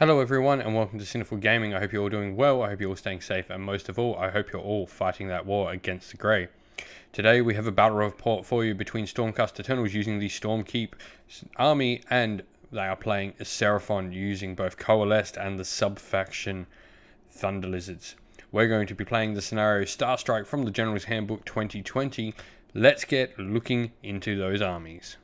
Hello everyone and welcome to Sinful Gaming. I hope you're all doing well, I hope you're all staying safe, and most of all, I hope you're all fighting that war against the Grey. Today we have a battle report for you between Stormcast Eternals using the Stormkeep army, and they are playing Seraphon using both Coalesced and the sub-faction Thunder Lizards. We're going to be playing the scenario Starstrike from the Generals Handbook 2020. Let's get looking into those armies.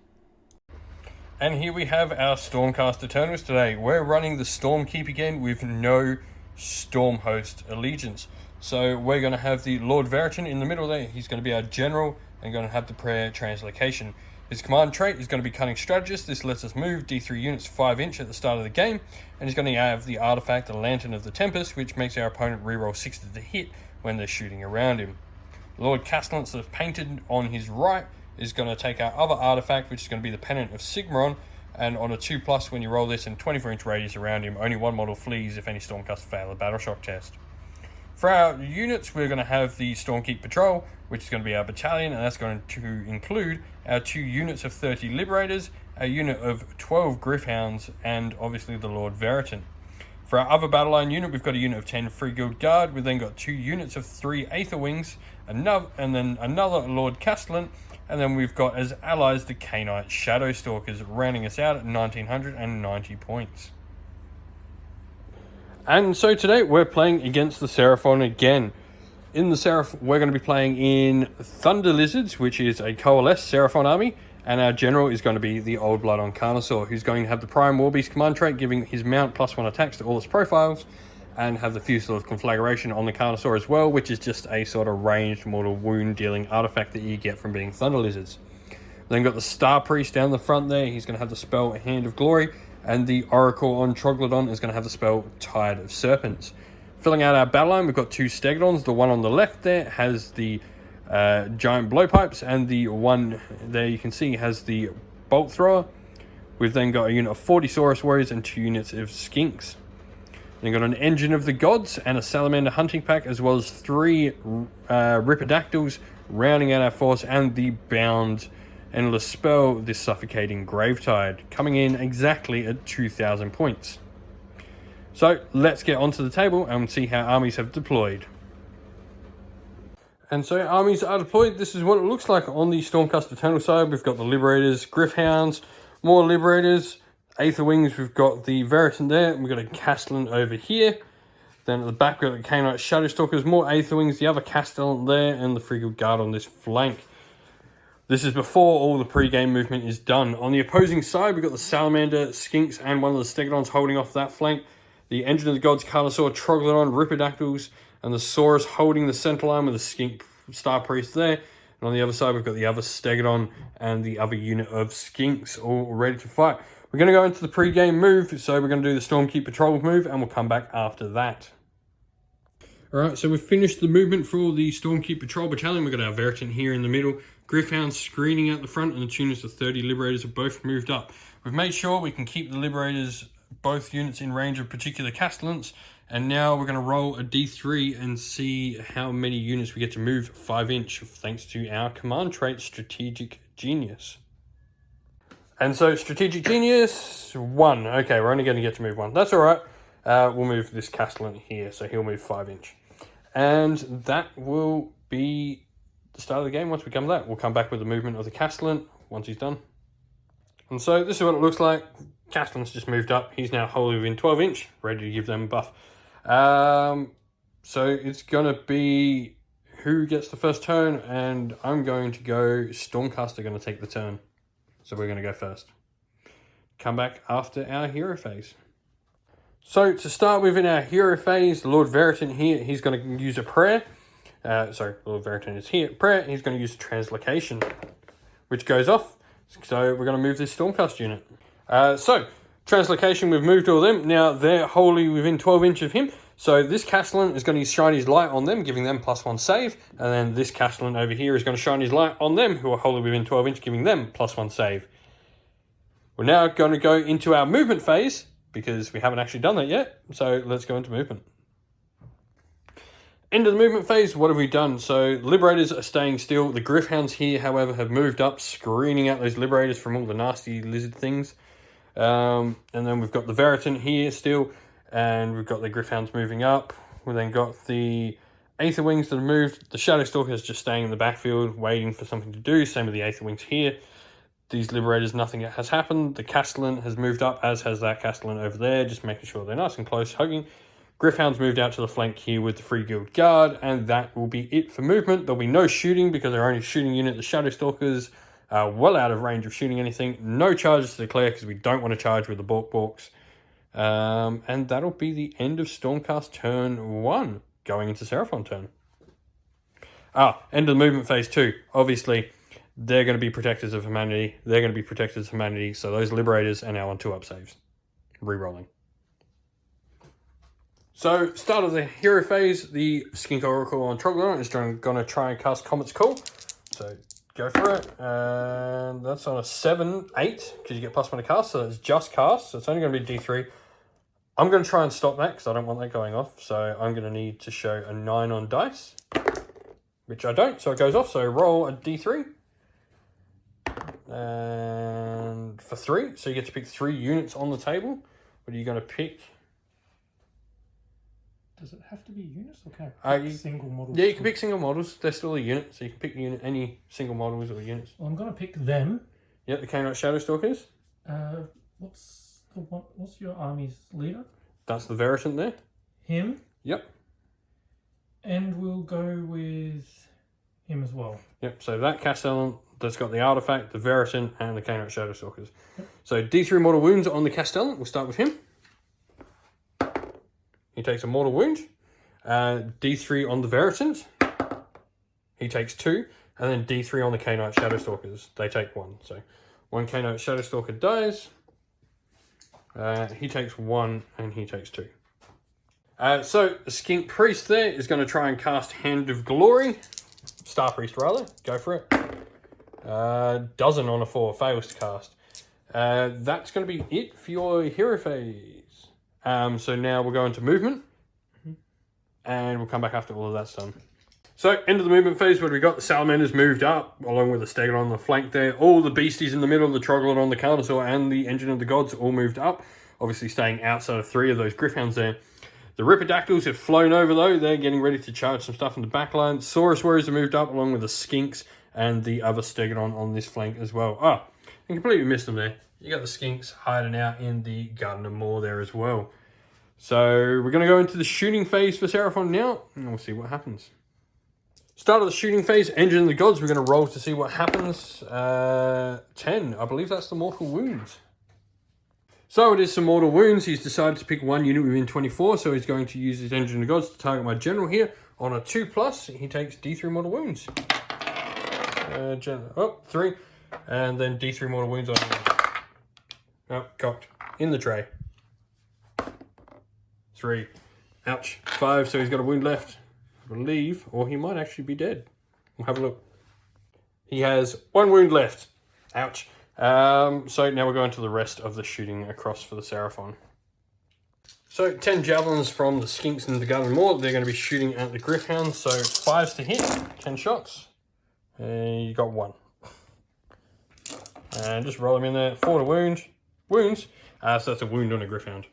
And here we have our Stormcast Eternals today. We're running the Stormkeep again with no Stormhost allegiance. So we're going to have the Lord Veritan in the middle there. He's going to be our general and going to have the prayer translocation. His command trait is going to be Cunning Strategist. This lets us move D3 units 5 inch at the start of the game. And he's going to have the artifact, the Lantern of the Tempest, which makes our opponent reroll 6 to hit when they're shooting around him. Lord Castellan, that's painted on his right, is going to take our other artifact, which is going to be the Pennant of Sigmaron, and on a 2+, when you roll this in 24 inch radius around him, only one model flees if any Stormcast fail a Battle Shock test. For our units, we're going to have the Stormkeep Patrol, which is going to be our battalion, and that's going to include our 2 units of 30 Liberators, a unit of 12 Gryph-hounds, and obviously the Lord Veritan. For our other battle line unit, we've got a unit of 10 Free Guild Guard. We've then got 2 units of 3 Aetherwings, and then another Lord Castellan. And then we've got as allies the Knight Shadow Stalkers, rounding us out at 1990 points. And so today we're playing against the Seraphon again. In the Seraphon, we're going to be playing in Thunder Lizards, which is a coalesced Seraphon army. And our general is going to be the Old Blood on Carnosaur, who's going to have the Prime Warbeast command trait, giving his mount +1 attacks to all its profiles, and have the Fusel of Conflagration on the Carnosaur as well, which is just a sort of ranged mortal wound dealing artifact that you get from being Thunder Lizards. Then got the Star Priest down the front there. He's going to have the spell Hand of Glory, and the Oracle on Troglodyte is going to have the spell Tide of Serpents. Filling out our battle line, we've got 2 Stegodons. The one on the left there has the giant blowpipes, and the one there you can see has the bolt thrower. We've then got a unit of 40 Saurus warriors and 2 units of skinks. Then got an Engine of the Gods and a Salamander hunting pack, as well as 3 Ripidactyls rounding out our force, and the bound endless spell, this Suffocating Gravetide, coming in exactly at 2,000 points. So let's get onto the table and see how armies have deployed. And so armies are deployed. This is what it looks like on the Stormcast Eternal side. We've got the Liberators, Gryph-hounds, more Liberators, Aetherwings. We've got the Veritan there. We've got a Castellan over here. Then at the back, we've got the Knight Shadow Stalkers, more Aetherwings, the other Castellan there, and the Free Guild Guard on this flank. This is before all the pre-game movement is done. On the opposing side, we've got the Salamander, Skinks, and one of the Stegodons holding off that flank. The Engine of the Gods, Carnosaur, Troglodyte, Ripidactyls, and the Saurus holding the center line with the Skink Star Priest there. And on the other side, we've got the other Stegodon and the other unit of Skinks all ready to fight. We're going to go into the pre-game move, so we're going to do the Stormkeep Patrol move, and we'll come back after that. Alright, so we've finished the movement for the Stormkeep Patrol Battalion. We've got our Veritan here in the middle, Gryph-hounds screening out the front, and the 2 units of 30 Liberators have both moved up. We've made sure we can keep the Liberators, both units, in range of particular Castellans, and now we're going to roll a D3 and see how many units we get to move 5 inch, thanks to our command trait, Strategic Genius. And so, Strategic Genius, 1. Okay, we're only going to get to move 1. That's alright. We'll move this Castellan here, so he'll move 5 inch. And that will be the start of the game. Once we come to that, we'll come back with the movement of the Castellan once he's done. And so, this is what it looks like. Castellan's just moved up. He's now wholly within 12 inch, ready to give them a buff. So, it's going to be who gets the first turn, and I'm going to go Stormcast are going to take the turn. So we're going to go first. Come back after our hero phase. So to start with in our hero phase, the Lord Veritan here, he's going to use a prayer. Lord Veritan is here. Prayer, he's going to use Translocation, which goes off. So we're going to move this Stormcast unit. Translocation, we've moved all of them. Now they're wholly within 12 inch of him. So this Castellan is going to shine his light on them, giving them +1 save. And then this Castellan over here is going to shine his light on them, who are wholly within 12 inch, giving them +1 save. We're now going to go into our movement phase, because we haven't actually done that yet. So let's go into movement. End of the movement phase, what have we done? So Liberators are staying still. The Gryph-hounds here, however, have moved up, screening out those Liberators from all the nasty lizard things. And then we've got the Veritan here still. And we've got the Gryphounds moving up. We then got the Aether Wings that have moved. The Shadow Stalker is just staying in the backfield, waiting for something to do. Same with the Aether Wings here. These Liberators, nothing has happened. The Castellan has moved up, as has that Castellan over there, just making sure they're nice and close, hugging. Gryphounds moved out to the flank here with the Free Guild Guard, and that will be it for movement. There'll be no shooting because they're only shooting unit. The Shadow Stalkers are well out of range of shooting anything. No charges to declare because we don't want to charge with the Borks. And that'll be the end of Stormcast turn 1, going into Seraphon turn. End of the movement phase 2. Obviously, they're going to be protectors of humanity. They're going to be protectors of humanity. So those Liberators are now on 2-up saves. Rerolling. So, start of the hero phase, the Skink Oracle on Troglodon is going to try and cast Comet's Call. So, go for it. And that's on a 7-8, because you get +1 to cast, so it's just cast. So, it's only going to be D3. I'm going to try and stop that, because I don't want that going off. So, I'm going to need to show a 9 on dice, which I don't, so it goes off. So, roll a D3. And for 3, so you get to pick 3 units on the table. What are you going to pick? Does it have to be units or can I pick single models? Yeah, you can pick single models. They're still a unit, so you can pick any single models or units. Well, I'm going to pick them. Yep, the Canine Shadow Stalkers. What's your army's leader? That's the Veritant there. Him? Yep. And we'll go with him as well. Yep, so that Castellan that's got the artifact, the Veritant, and the Canine Shadow Stalkers. Yep. So D3 mortal wounds on the Castellan. We'll start with him. He takes a mortal wound. D3 on the Veritant. He takes 2. And then D3 on the K-Knight Shadow Stalkers. They take 1. So 1 K-Knight Shadow Stalker dies. He takes 1 and he takes 2. So the Skink Priest there is going to try and cast Hand of Glory. Star Priest rather. Go for it. Doesn't on a 4. Fails to cast. That's going to be it for your hero phase. So now we'll go into movement, and we'll come back after all of that's done. So, end of the movement phase, where we got the Salamanders moved up, along with the Stegon on the flank there. All the Beasties in the middle, the Troglodon, the Carnosaur, and the Engine of the Gods all moved up. Obviously staying outside of 3 of those Gryphounds there. The Ripperdactyls have flown over, though. They're getting ready to charge some stuff in the backline. Saurus Warriors have moved up, along with the Skinks and the other Stegon on this flank as well. I completely missed them there. You got the Skinks hiding out in the Garden of Moor there as well. So we're going to go into the shooting phase for Seraphon now, and we'll see what happens. Start of the shooting phase, Engine of the Gods. We're going to roll to see what happens. 10. I believe that's the mortal wounds. So it is some mortal wounds. He's decided to pick 1 unit within 24, so he's going to use his Engine of the Gods to target my general here. On a 2+, he takes D3 mortal wounds. 3. And then D3 mortal wounds on him. Oh, cocked. In the tray. 3. Ouch. 5, so he's got a wound left, I believe, or he might actually be dead. We'll have a look. He has 1 wound left. Ouch. So now we're going to the rest of the shooting across for the Seraphon. So 10 javelins from the Skinks and the Garden Moor. They're going to be shooting at the Gryphounds. So 5s to hit, 10 shots. You got 1. And just roll them in there. 4 to wounds. So that's a wound on a Gryphound.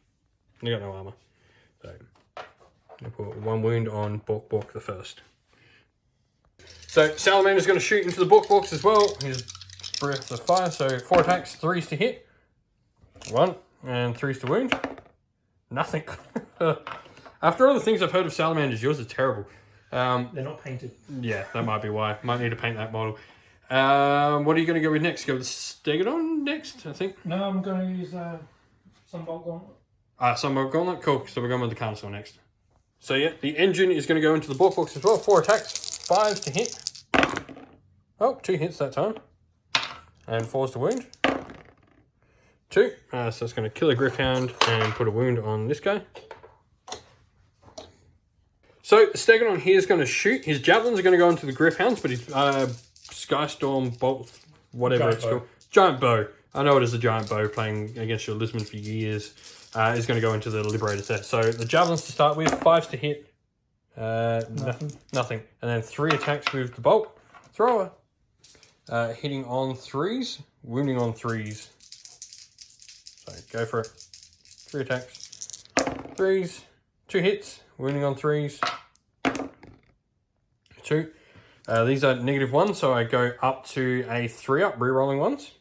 You got no armor. So I'll put 1 wound on Bork the first. So Salamander's going to shoot into the Borks as well. His breath of fire. So 4 attacks, 3s to hit. 1 and 3s to wound. Nothing. After all the things I've heard of Salamanders, yours is terrible. They're not painted. Yeah, that might be why. Might need to paint that model. What are you going to go with next? Go with the Stegodon next, I think? No, I'm going to use Sunbolt Gauntlet. Sunbolt Gauntlet? Cool. So we're going with the Carnosaur next. So yeah, the Engine is going to go into the Borks as well. 4 attacks, 5s to hit. Oh, 2 hits that time. And 4s to wound. 2. So it's going to kill a Gryphound and put a wound on this guy. So the Stegodon here is going to shoot. His javelins are going to go into the Gryphounds, but his Skystorm Bolt, whatever it's called. Giant Bow. I know it is a Giant Bow, playing against your Lisbon for years. Is going to go into the Liberators there. So the javelins to start with, 5s to hit. Nothing. And then 3 attacks with the Bolt Thrower. Hitting on 3s, wounding on 3s. So go for it. 3 attacks. 3s, 2 hits, wounding on 3s, 2. These are -1, so I go up to a 3-up, re-rolling 1s.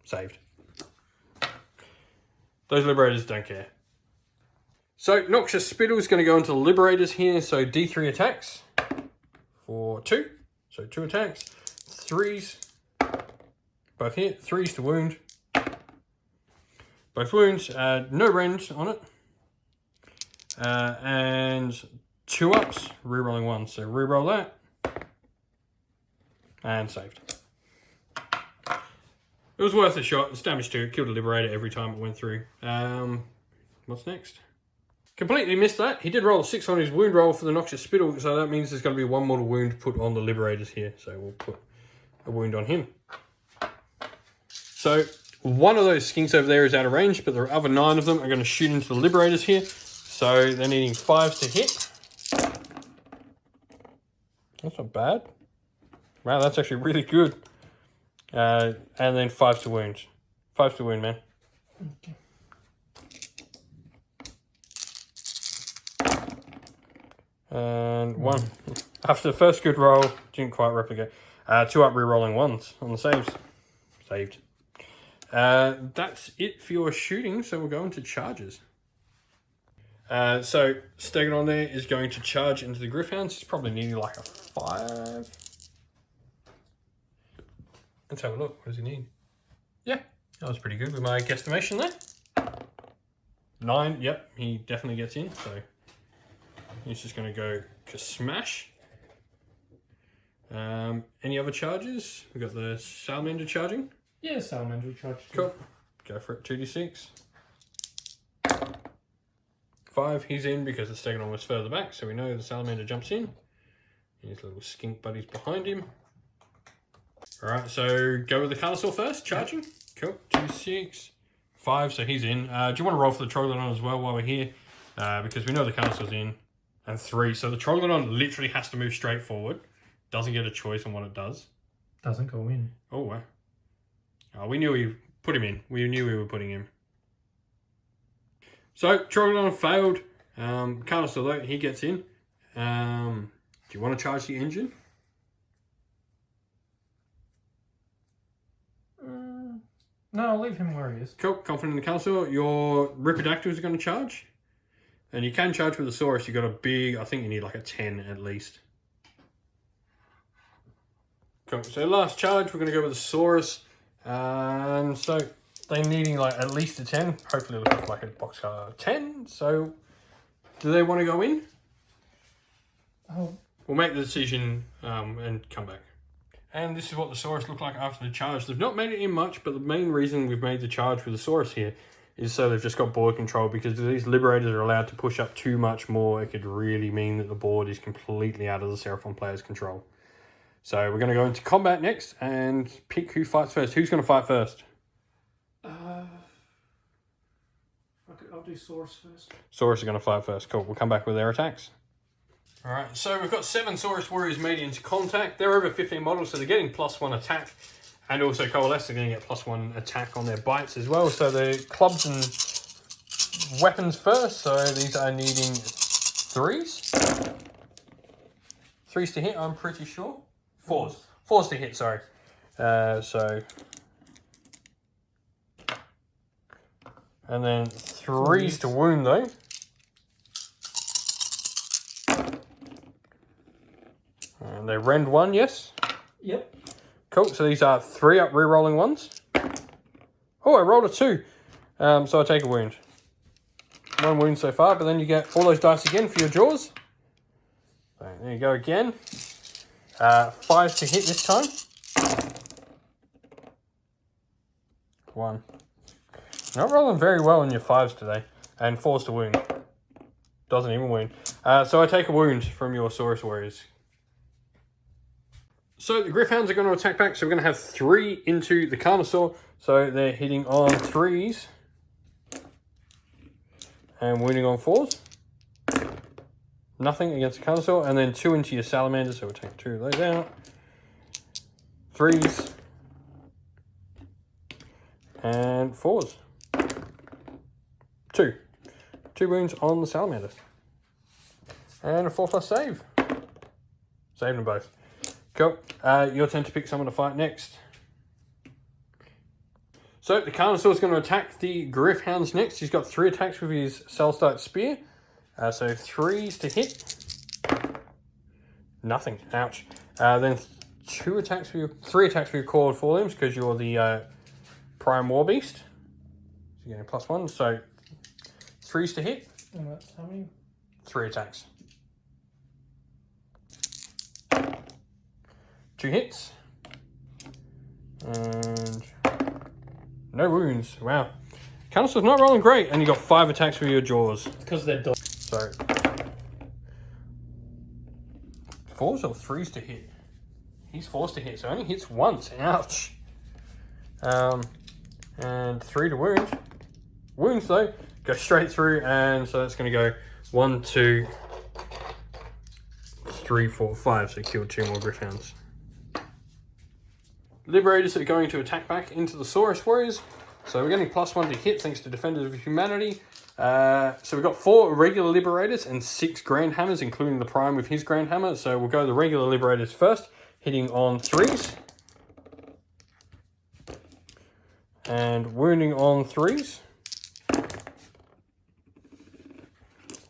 Saved. Those Liberators don't care. So Noxious Spittle is going to go into the Liberators here, so D3 attacks for 2. So 2 attacks, 3s, both hit, 3s to wound. Both wounds, no rend on it. And 2 ups, re-rolling 1. So re-roll that. And saved. It was worth a shot. It's damage 2. It killed a Liberator every time it went through. What's next? Completely missed that. He did roll a 6 on his wound roll for the Noxious Spittle, so that means there's going to be 1 mortal wound put on the Liberators here. So we'll put a wound on him. So one of those skinks over there is out of range, but the other 9 of them are going to shoot into the Liberators here. So they're needing 5s to hit. That's not bad. Wow, that's actually really good. And then 5s to wound. 5s to wound, man. Okay. And 1. After the first good roll, didn't quite replicate. 2 up re-rolling 1s on the saves. Saved. That's it for your shooting, so we'll go into charges. So Stegodon there is going to charge into the Gryph-hounds. He's probably needing like a 5. Let's have a look. What does he need? Yeah, that was pretty good with my guesstimation there. 9, yep, he definitely gets in, so he's just going to go smash. Any other charges? We've got the Salamander charging. Yeah, Salamander charge. Cool. Go for it. 2d6. 5, he's in because the Stegodon was further back, so we know the Salamander jumps in. His little skink buddies behind him. Alright, so go with the Carnosaur first, charging. Cool. 2d6. 5, so he's in. Do you want to roll for the Troglodon as well while we're here? Because we know the Carnosaur's in. And 3, so the Troglodon literally has to move straight forward. Doesn't get a choice on what it does. Doesn't go in. Oh, wow. Oh, we knew we put him in. We knew we were putting him. So, Troglodon failed. Carnosaur, though, he gets in. Do you want to charge the engine? No, I'll leave him where he is. Cool. Confident in the Carnosaur. Your Ripidactyls are going to charge. And you can charge with the Saurus. You've got a big... I think you need like a 10 at least. Cool. So last charge, we're going to go with the Saurus. So they're needing like at least a 10. Hopefully looking for like a boxcar 10. So do they want to go in? Oh. We'll make the decision and come back. And this is what the Saurus look like after the charge. They've not made it in much, but the main reason we've made the charge with the Saurus here is so they've just got board control, because if these Liberators are allowed to push up too much more, it could really mean that the board is completely out of the Seraphon player's control. So we're going to go into combat next and pick who fights first. Who's going to fight first? I'll do Saurus first. Saurus are going to fight first. Cool. We'll come back with their attacks. Alright, so we've got 7 Saurus Warriors made into contact. They're over 15 models, so they're getting +1 attack. And also Coalesced are going to get +1 attack on their bites as well. So the clubs and weapons first. So these are needing 3s. 3s to hit, I'm pretty sure. 4s. 4s to hit, sorry. And then 3s to wound though. And they rend 1, yes? Yep. Cool, so these are 3-up re-rolling 1s. Oh, I rolled a 2. So I take a wound. 1 wound so far, but then you get all those dice again for your jaws. So there you go again. 5 to hit this time. 1. Not rolling very well in your 5s today. And 4s to wound. Doesn't even wound. So I take a wound from your Saurus Warriors. So the Gryph-hounds are going to attack back, so we're going to have 3 into the Carnosaur. So they're hitting on 3s. And wounding on 4s. Nothing against the Carnosaur. And then 2 into your Salamander, so we'll take 2 of those out. 3s. And 4s. 2. 2 wounds on the salamander. And a 4+ save. Saved them both. Cool. Your turn to pick someone to fight next. So the Carnosaur is going to attack the Griffhounds next. He's got 3 attacks with his Starstrike Spear. So 3s to hit. Nothing. Ouch. Then 3 attacks with your Coiled Forelimbs because you're the Prime War Beast. So you're getting +1. So 3s to hit. And that's how many? 3 attacks. 2 hits. And no wounds. Wow. Carnosaur's not rolling great. And you got 5 attacks with your jaws. Because they're dogs. So 4s or 3s to hit? He's forced to hit, so only hits once. Ouch. And 3 to wound. Wounds though, go straight through, and so that's going to go 1, 2, 3, 4, 5. So killed 2 more Griffhounds. Liberators are going to attack back into the Saurus Warriors. So we're getting +1 to hit thanks to Defenders of Humanity. So we've got 4 regular Liberators and 6 Grand Hammers, including the Prime with his Grand Hammer. So we'll go the regular Liberators first, hitting on 3s. And wounding on 3s.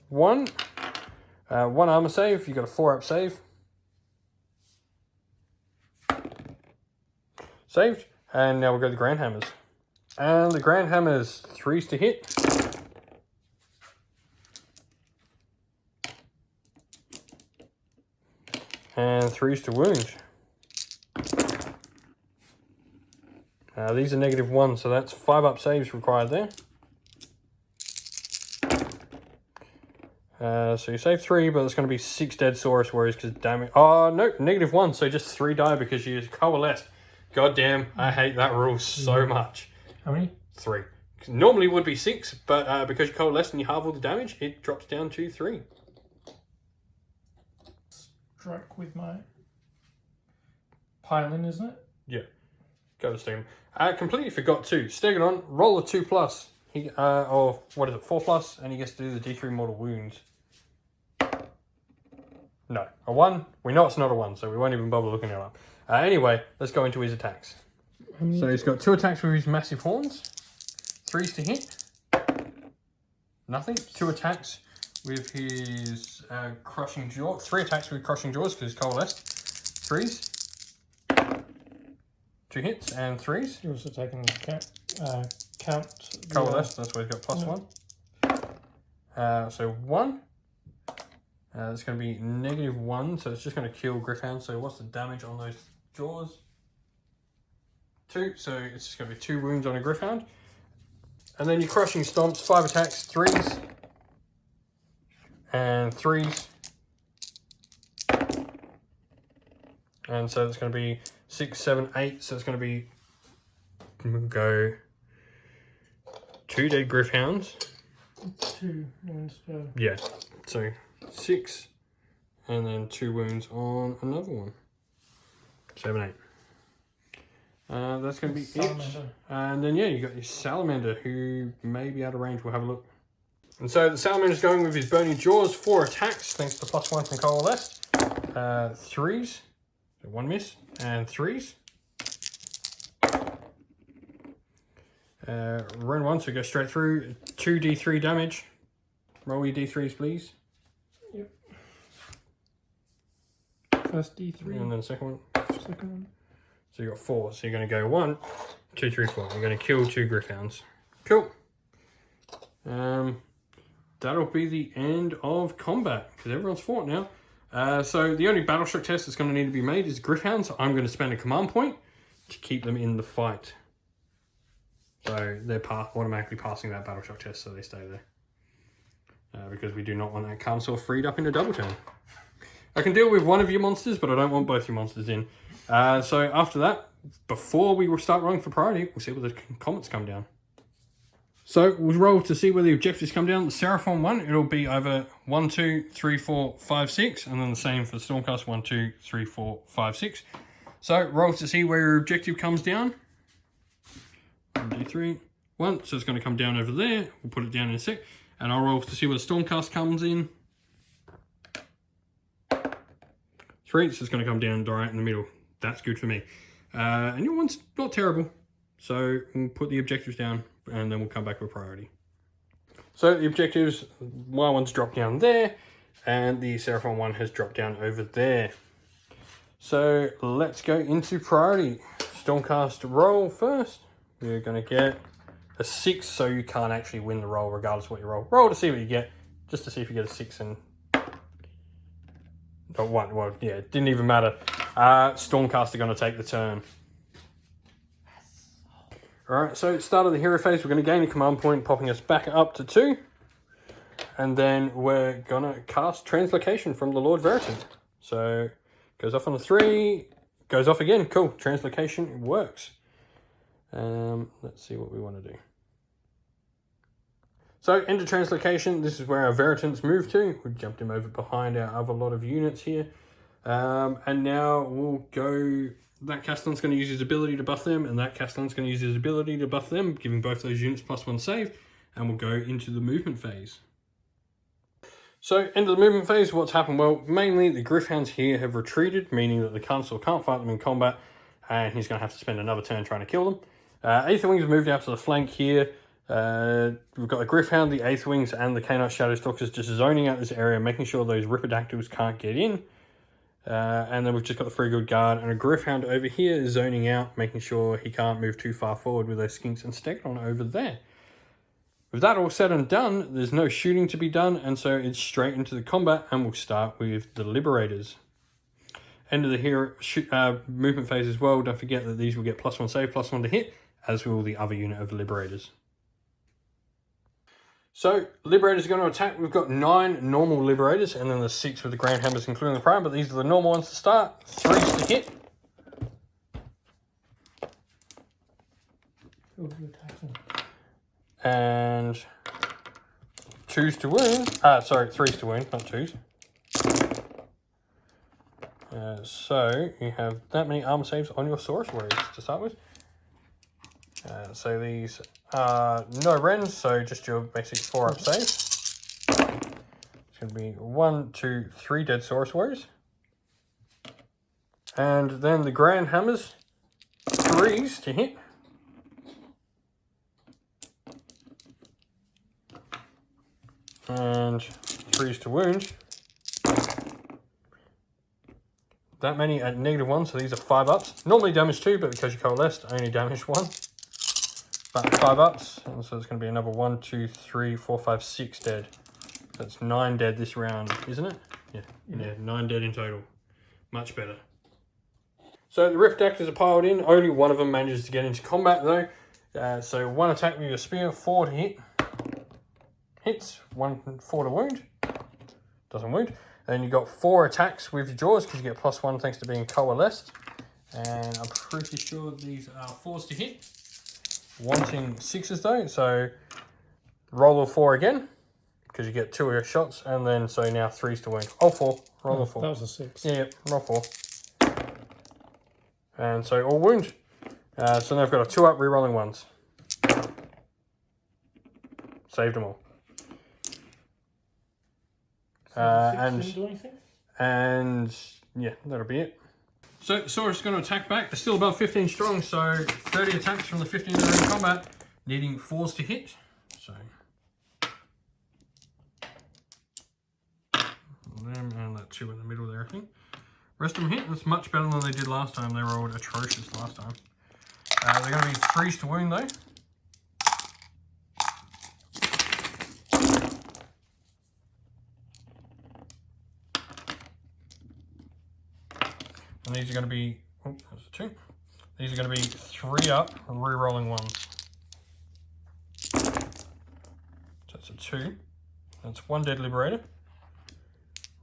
1 armor save. You got a 4-up save. Saved. And now we'll go to the Grand Hammers. And the Grand Hammers, 3s to hit. And 3s to wound. These are -1, so that's 5-up saves required there. So you save 3, but there's going to be 6 dead Saurus Warriors because damage. Oh, no, -1, so just 3 die because you used Coalesced. God damn, I hate that rule so much. How many? 3. Normally would be 6, but because you Coalesced and you halve all the damage, it drops down to 3. Strike with my pylon, isn't it? Yeah. Go to Steam. I completely forgot too. Stegodon, roll a 2+. He, or what is it, 4+, and he gets to do the D3 mortal wounds. No, a 1. We know it's not a 1, so we won't even bother looking it up. Anyway, let's go into his attacks. So he's got 2 attacks with his massive horns, 3s to hit, nothing. 2 attacks with his crushing jaw, 3 attacks with crushing jaws because he's Coalesced, 3s, 2 hits and 3s. You're also taking count. Coalesced, that's where he's got +1. So 1. That's going to be -1, so it's just going to kill Griffhound. So what's the damage on those jaws? 2, so it's just going to be 2 wounds on a Griffhound. And then your crushing stomps, 5 attacks, 3s, and 3s. And so it's going to be 6, 7, 8, so it's going to be, we'll go 2 dead Griffhounds. 2 wounds per. Yeah, so 6, and then 2 wounds on another one. 7, 8. That's going to be Salamander. it. And then, yeah, you got your Salamander, who may be out of range. We'll have a look. And so the Salamander's going with his Burning Jaws, 4 attacks, thanks to +1 from Coalesced. 3s, so 1 miss, and 3s. Run 1, so go straight through. 2 D3 damage. Roll your D3s, please. Yep. First D3. And then the second one. Second one. So you got 4. So you're going to go 1, 2, 3, 4. You're going to kill 2 Griffhounds. Cool. That'll be the end of combat because everyone's fought now. So the only battle shock test that's going to need to be made is Griffhounds. I'm going to spend a command point to keep them in the fight. So they're automatically passing that battle shock test, so they stay there. Because we do not want that Carnosaur freed up in a double turn. I can deal with one of your monsters, but I don't want both your monsters in. So after that, before we start rolling for priority, we'll see where the comets come down. So we'll roll to see where the objectives come down. The Seraphon one, it'll be either 1, 2, 3, 4, 5, 6, and then the same for the Stormcast 1, 2, 3, 4, 5, 6. So roll to see where your objective comes down. 1, 2, 3, 1. So it's going to come down over there. We'll put it down in a sec. And I'll roll to see where the Stormcast comes in. 3, so it's going to come down right in the middle. That's good for me. And your one's not terrible. So we'll put the objectives down and then we'll come back with priority. So the objectives, my one's dropped down there and the Seraphon one has dropped down over there. So let's go into priority. Stormcast roll first. You're going to get a 6, so you can't actually win the roll regardless of what you roll. Roll to see what you get, just to see if you get a 6 and... Oh, 1, well, yeah, it didn't even matter. Stormcast are going to take the turn. Alright, so start of the hero phase, we're going to gain a command point, popping us back up to 2. And then we're going to cast Translocation from the Lord Veritan. So, goes off on a 3, goes off again. Cool, Translocation works. Let's see what we want to do. So, enter Translocation. This is where our Veritans move to. We jumped him over behind our other lot of units here. And now we'll go... That Castellan's going to use his ability to buff them, and that Castellan's going to use his ability to buff them, giving both those units +1 save, and we'll go into the movement phase. So, into the movement phase, what's happened? Well, mainly the Gryph-hounds here have retreated, meaning that the Council can't fight them in combat, and he's going to have to spend another turn trying to kill them. Aether Wings have moved out to the flank here. We've got the Gryph-hound, the Aether Wings, and the Canine Shadowstalkers just zoning out this area, making sure those Ripidactyls can't get in. And then we've just got the Free Good Guard and a Gryph-hound over here zoning out, making sure he can't move too far forward with those Skinks and Stegron over there. With that all said and done, there's no shooting to be done, and so it's straight into the combat, and we'll start with the Liberators. End of the hero movement phase as well. Don't forget that these will get +1 save, +1 to hit, as will the other unit of Liberators. So, Liberators are going to attack. We've got 9 normal Liberators, and then the 6 with the Grand Hammers, including the Prime, but these are the normal ones to start. 3s to hit. Who are you attacking? And 2s to wound. Sorry, 3s to wound, not 2s. So, you have that many armor saves on your Saurus Warriors to start with. So these are no Rens, so just your basic 4-up saves. It's going to be 1, 2, 3 dead Saurus Warriors. And then the Grand Hammers, 3s to hit. And 3s to wound. That many at -1, so these are 5-ups. Normally damage 2, but because you coalesced, only damage 1. But 5-ups, and so it's going to be another 1, 2, 3, 4, 5, 6 dead. That's 9 dead this round, isn't it? Yeah, 9 dead in total. Much better. So the Ripidactyls are piled in. Only one of them manages to get into combat though. So 1 attack with your spear, 4 to hit. Hits, 4 to wound. Doesn't wound. Then you've got 4 attacks with your jaws because you get +1 thanks to being coalesced. And I'm pretty sure these are 4s to hit. Wanting 6s though, so roll a 4 again because you get 2 of your shots, and then so now 3s to wound. Oh, 4. Roll a 4. That was a 6. Yeah, roll 4. And so all wound. So now I've got a 2-up rerolling 1s. Saved them all. And yeah, that'll be it. So Saurus is going to attack back. They're still above 15 strong, so 30 attacks from the 15 that are in combat, needing 4s to hit. So them and that 2 in the middle there, I think. Rest of them hit. That's much better than they did last time. They rolled atrocious last time. They're going to be 3s to wound though. And these are going to be, oh, that's a 2. These are going to be 3-up, re-rolling 1s. So that's a 2. That's 1 dead Liberator.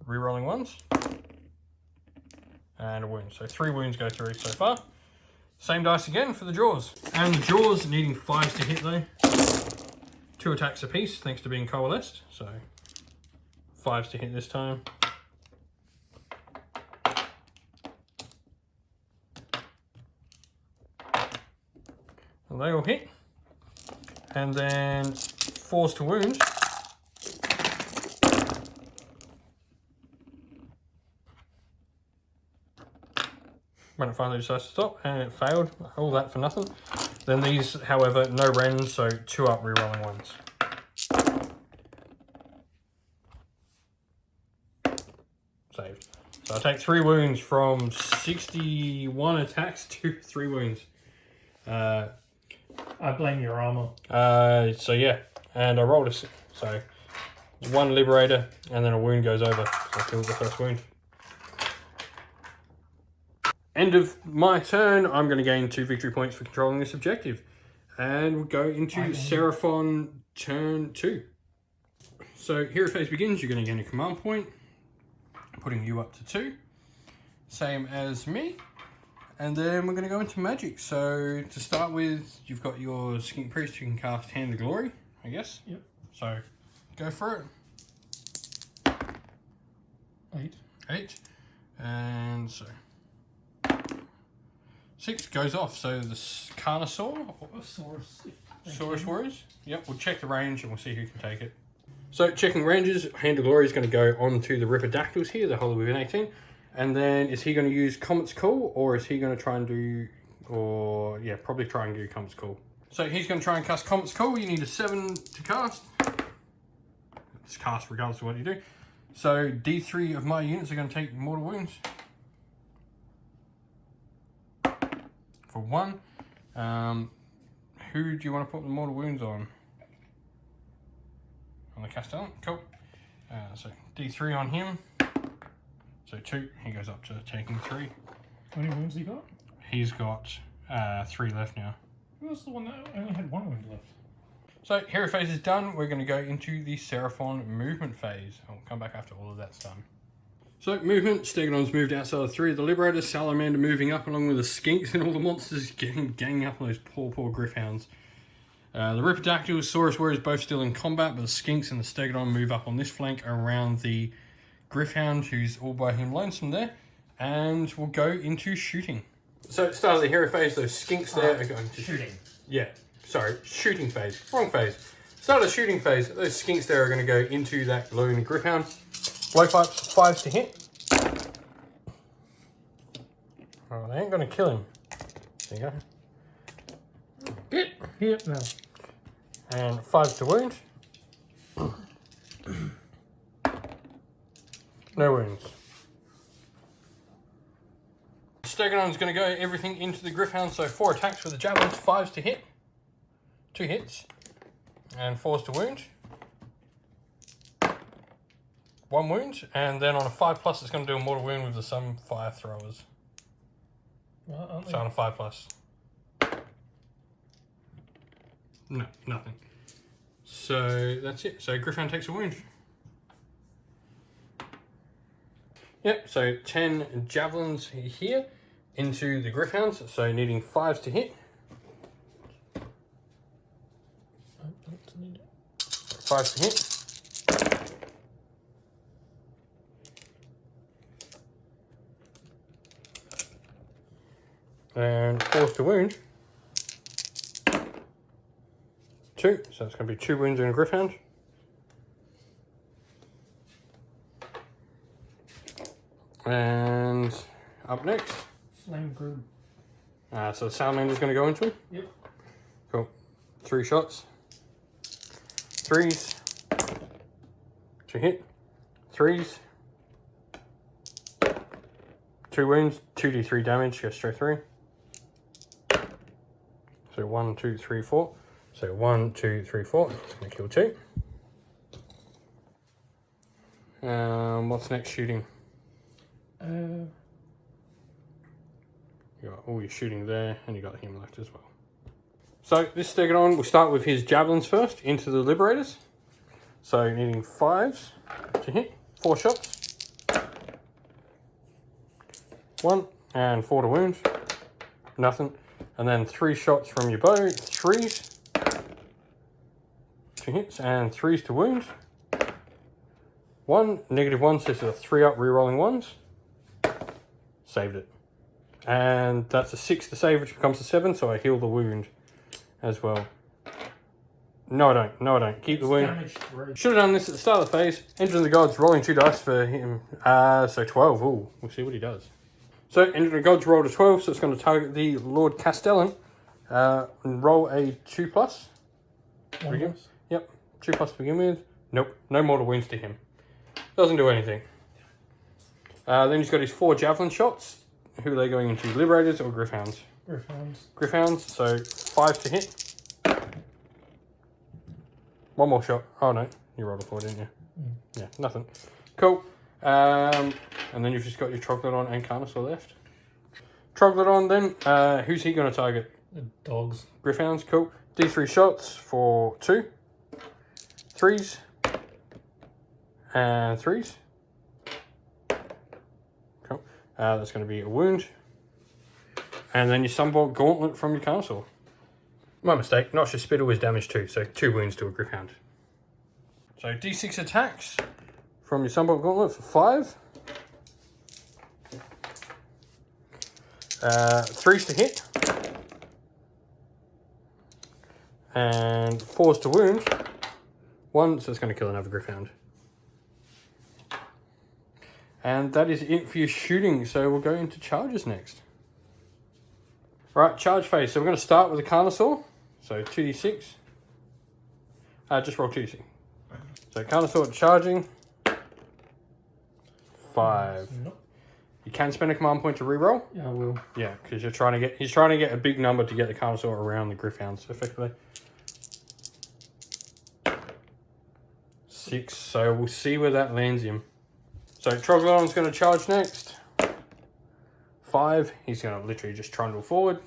Re-rolling 1s. And a wound. So 3 wounds go through so far. Same dice again for the jaws. And the jaws needing 5s to hit though. 2 attacks apiece thanks to being coalesced. So 5s to hit this time. They all hit, and then 4s to wound, when it finally decides to stop, and it failed. All that for nothing. Then these, however, no rends, so 2 up rerolling ones. Saved. So I take 3 wounds from 61 attacks to 3 wounds. I blame your armor. So yeah, and I rolled a... So 1 Liberator, and then a wound goes over. So I killed the first wound. End of my turn. I'm going to gain 2 victory points for controlling this objective. And we'll go into Seraphon turn 2. So hero phase begins. You're going to gain a command point, putting you up to 2. Same as me. And then we're going to go into magic. So to start with, you've got your Skink Priest who can cast Hand of Glory, I guess. Yep. So go for it. 8. 8. And so 6 goes off. So the Carnosaur, Saurus Warriors. Yep, we'll check the range and we'll see who can take it. So checking ranges, Hand of Glory is going to go onto the Ripidactyls here, the Hollow within 18. And then is he going to use Comet's Call, or is he going to try and do, or yeah, probably try and do Comet's Call. So he's going to try and cast Comet's Call. You need a 7 to cast. It's cast regardless of what you do. So D3 of my units are going to take mortal wounds. For 1. Who do you want to put the mortal wounds on? On the Castellan? Cool. So D3 on him. So 2, he goes up to taking 3. How many wounds he got? He's got 3 left now. Who was the one that only had 1 wound left? So hero phase is done. We're going to go into the Seraphon movement phase. I'll come back after all of that's done. So movement, Stegodon's moved outside of 3 of the Liberators, Salamander moving up along with the Skinks and all the monsters ganging up on those poor Griffhounds. The Ripidactyls, Saurus Warriors both still in combat, but the Skinks and the Stegodon move up on this flank around the Griffhound, who's all by him lonesome there, and we'll go into shooting. So at the start of the hero phase, those Skinks there are going to... Shooting. Yeah, sorry, shooting phase, wrong phase. Start of the shooting phase, those Skinks there are going to go into that lone Griffhound. Blowpipes, 5s to hit. Oh, they ain't going to kill him. There you go. Hit. Yep, no. And 5s to wound. No wounds. Stegodon's going to go everything into the Griffhound, so 4 attacks with the Javelins, 5s to hit. 2 hits. And 4s to wound. 1 wound, and then on a 5+, it's going to do a mortal wound with the some fire throwers. Well, aren't So on a 5+. No, nothing. So that's it. So Griffhound takes a wound. Yep, so 10 Javelins here into the Griffhounds, so needing 5s to hit. 5s to hit. And 4s to wound. 2, so it's going to be 2 wounds in a Griffhound. And up next. Flame group. So the Salamander's going to go into him. Yep. Cool. 3 shots. 3s. To hit. 3s. 2 wounds. 2d3 damage. Go straight through. So 1, 2, 3, 4. So 1, 2, 3, 4. It's going to kill 2. What's next shooting? You got all your shooting there, and you got him left as well. So this Stegodon, we'll start with his Javelins first into the Liberators. So needing 5s to hit, 4 shots. 1 and 4 to wound. Nothing. And then 3 shots from your bow, 3s to hits and 3s to wound. 1, -1, so it's a 3 up rerolling 1s. Saved it. And that's a 6 to save, which becomes a 7, so I heal the wound as well. No, I don't. No, I don't. Keep the wound. Should have done this at the start of the phase. Entering the gods, rolling 2 dice for him. So 12. Ooh, we'll see what he does. So, Engine of Gods rolled a 12, so it's going to target the Lord Castellan. And roll a 2+. One. Yep, 2+ to begin with. Nope, no mortal wounds to him. Doesn't do anything. Then he's got his 4 javelin shots. Who are they going into? Liberators or Gryph-hounds? Gryph-hounds. Gryph-hounds, so 5 to hit. 1 more shot. Oh no, you rolled a 4, didn't you? Yeah, nothing. Cool. And then you've just got your Troglodon and Carnosaur left. Troglodon then, who's he going to target? The dogs. Gryph-hounds, cool. D3 shots for 2. 3s. And 3s. Cool. That's going to be a wound. And then your Sunbolt Gauntlet from your Carnosaur. My mistake, Noxious Spittle is damage 2, so 2 wounds to a Gryph-hound. So D6 attacks from your Sunbolt Gauntlet for 5. 3s to hit. And 4s to wound. 1, so it's going to kill another Gryph-hound. And that is it for your shooting, so we'll go into charges next. Right, charge phase. So we're going to start with the Carnosaur. So 2d6. Just roll 2d6. So Carnosaur charging. 5. Nope. You can spend a command point to reroll. Yeah, I will. Yeah, because he's trying to get a big number to get the Carnosaur around the Gryph-hounds effectively. 6. So we'll see where that lands him. So Troglodon's going to charge next. 5. He's going to literally just trundle forward.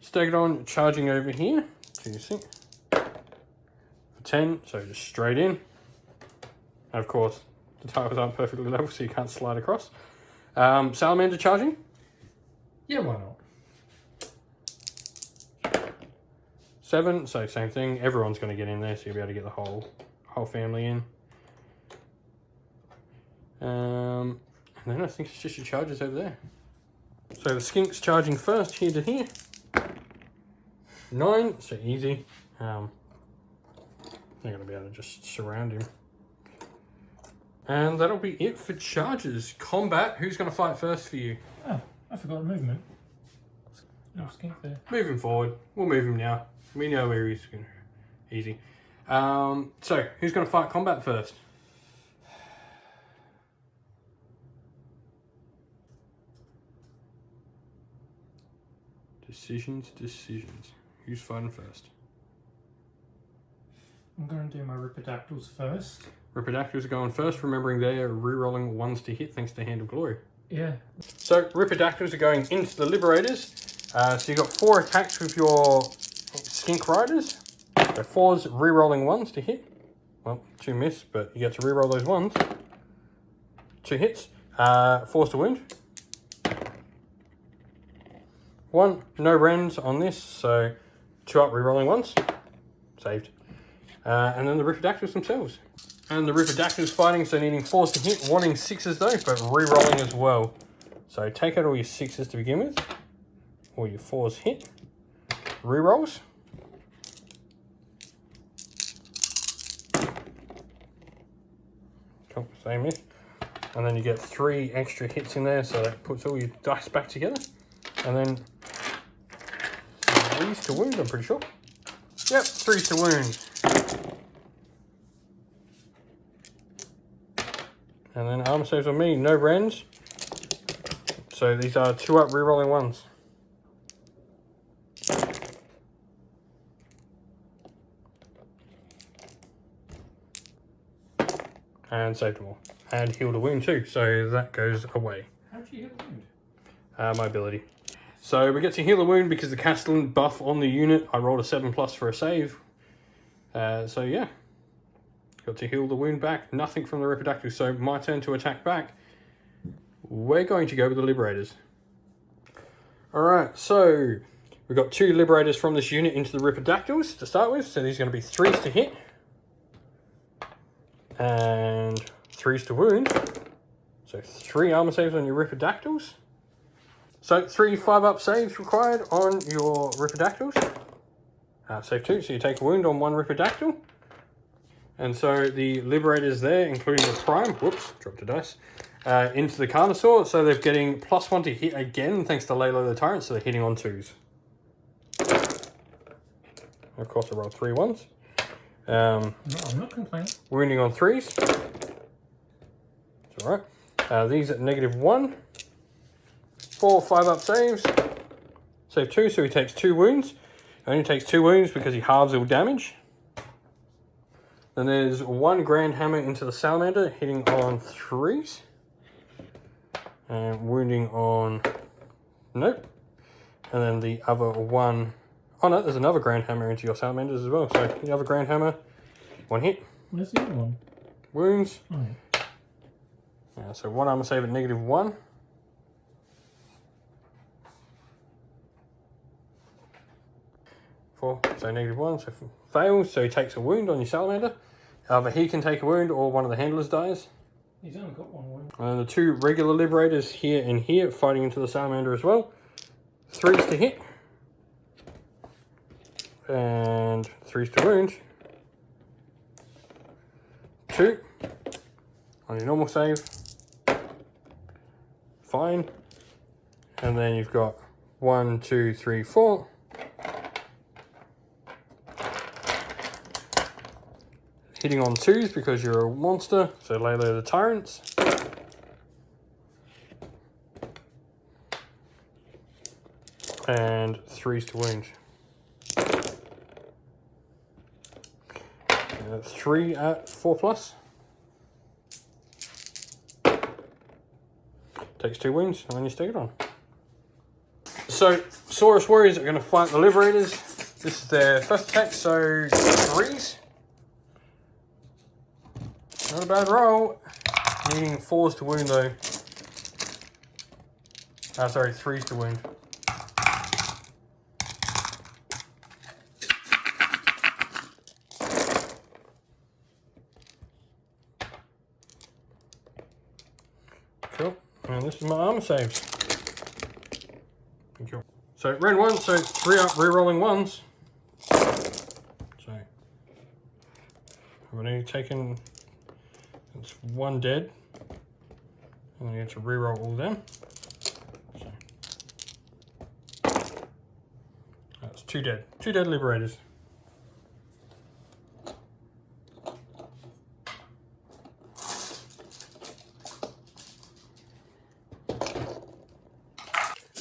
Stegodon charging over here. 2d6. For 10, so just straight in. And of course, the tiles aren't perfectly level, so you can't slide across. Salamander charging. Yeah, why not? 7, so same thing. Everyone's going to get in there, so you'll be able to get the whole family in. And then I think it's just your charges over there. So the Skink's charging first, here to here. 9, so easy. They're going to be able to just surround him. And that'll be it for charges. Combat, who's going to fight first for you? Oh, I forgot movement. No skink there. Moving forward. We'll move him now. We know where he's going. Easy. So, who's going to fight combat first? Decisions. Who's fighting first? I'm going to do my Ripidactyls first. Ripidactyls are going first, remembering they're re-rolling 1s to hit thanks to Hand of Glory. Yeah. So, Ripidactyls are going into the Liberators. So you've got 4 attacks with your Skink Riders. So 4s re-rolling 1s to hit. Well, 2 miss, but you get to re-roll those 1s. 2 hits. 4s to wound. 1, no rends on this, so 2 up re-rolling 1s. Saved. And then the Ripidactyls themselves. And the Ripidactyls fighting, so needing 4s to hit, wanting 6s though, but re-rolling as well. So take out all your 6s to begin with. All your 4s hit. Re-rolls. Cool, same miss. And then you get 3 extra hits in there, so that puts all your dice back together. And then 3s to wound, I'm pretty sure. Yep, 3s to wound. And then armor saves on me, no rends. So these are 2 up re-rolling 1s. And saved them all. And healed a wound too, so that goes away. How'd you hit the wound? My ability. So we get to heal a wound because the Castellan buff on the unit, I rolled a 7+ for a save. So yeah. Got to heal the wound back. Nothing from the Ripidactyl. So my turn to attack back. We're going to go with the Liberators. Alright, so we've got 2 Liberators from this unit into the Ripidactyls to start with. So these are going to be 3s to hit. And 3s to wound. So 3 armor saves on your Ripidactyls. So 3 5-up saves required on your Ripidactyls. Save 2, so you take a wound on 1 Ripidactyl. And so the Liberators there, including the Prime, whoops, dropped a dice, into the Carnosaur. So they're getting +1 to hit again, thanks to Layla the Tyrant, so they're hitting on 2s. Of course, I rolled 3 1s. No, I'm not complaining. Wounding on 3s. It's alright. These at -1. 4 5-up saves. Save 2, so he takes 2 wounds. Only takes 2 wounds because he halves all damage. Then there's 1 Grand Hammer into the Salamander, hitting on 3s. And wounding on... Nope. And then the other one... Oh no, there's another Grand Hammer into your Salamanders as well. So the other Grand Hammer, 1 hit. Where's the other one? Wounds. Oh. So 1 armor save at -1. So -1, so fails, so he takes a wound on your Salamander. Either he can take a wound or one of the handlers dies. He's only got 1 wound. And the 2 regular Liberators here and here fighting into the Salamander as well. 3s to hit. And 3s to wound. 2 on your normal save. Fine. And then you've got 1, 2, 3, 4. Hitting on 2s because you're a monster, so Layla the Tyrants. And 3s to wound. 3 at 4+. Takes 2 wounds, and then you stick it on. So, Saurus Warriors are going to fight the Liberators. This is their first attack, so 3s. Not a bad roll. Needing 4s to wound though. Sorry, 3s to wound. Cool. And this is my armor saves. Cool. So round 1, so 3 up, re-rolling 1s. So I've only taken... It's 1 dead, and then you get to reroll all them. So that's 2 dead. 2 dead Liberators.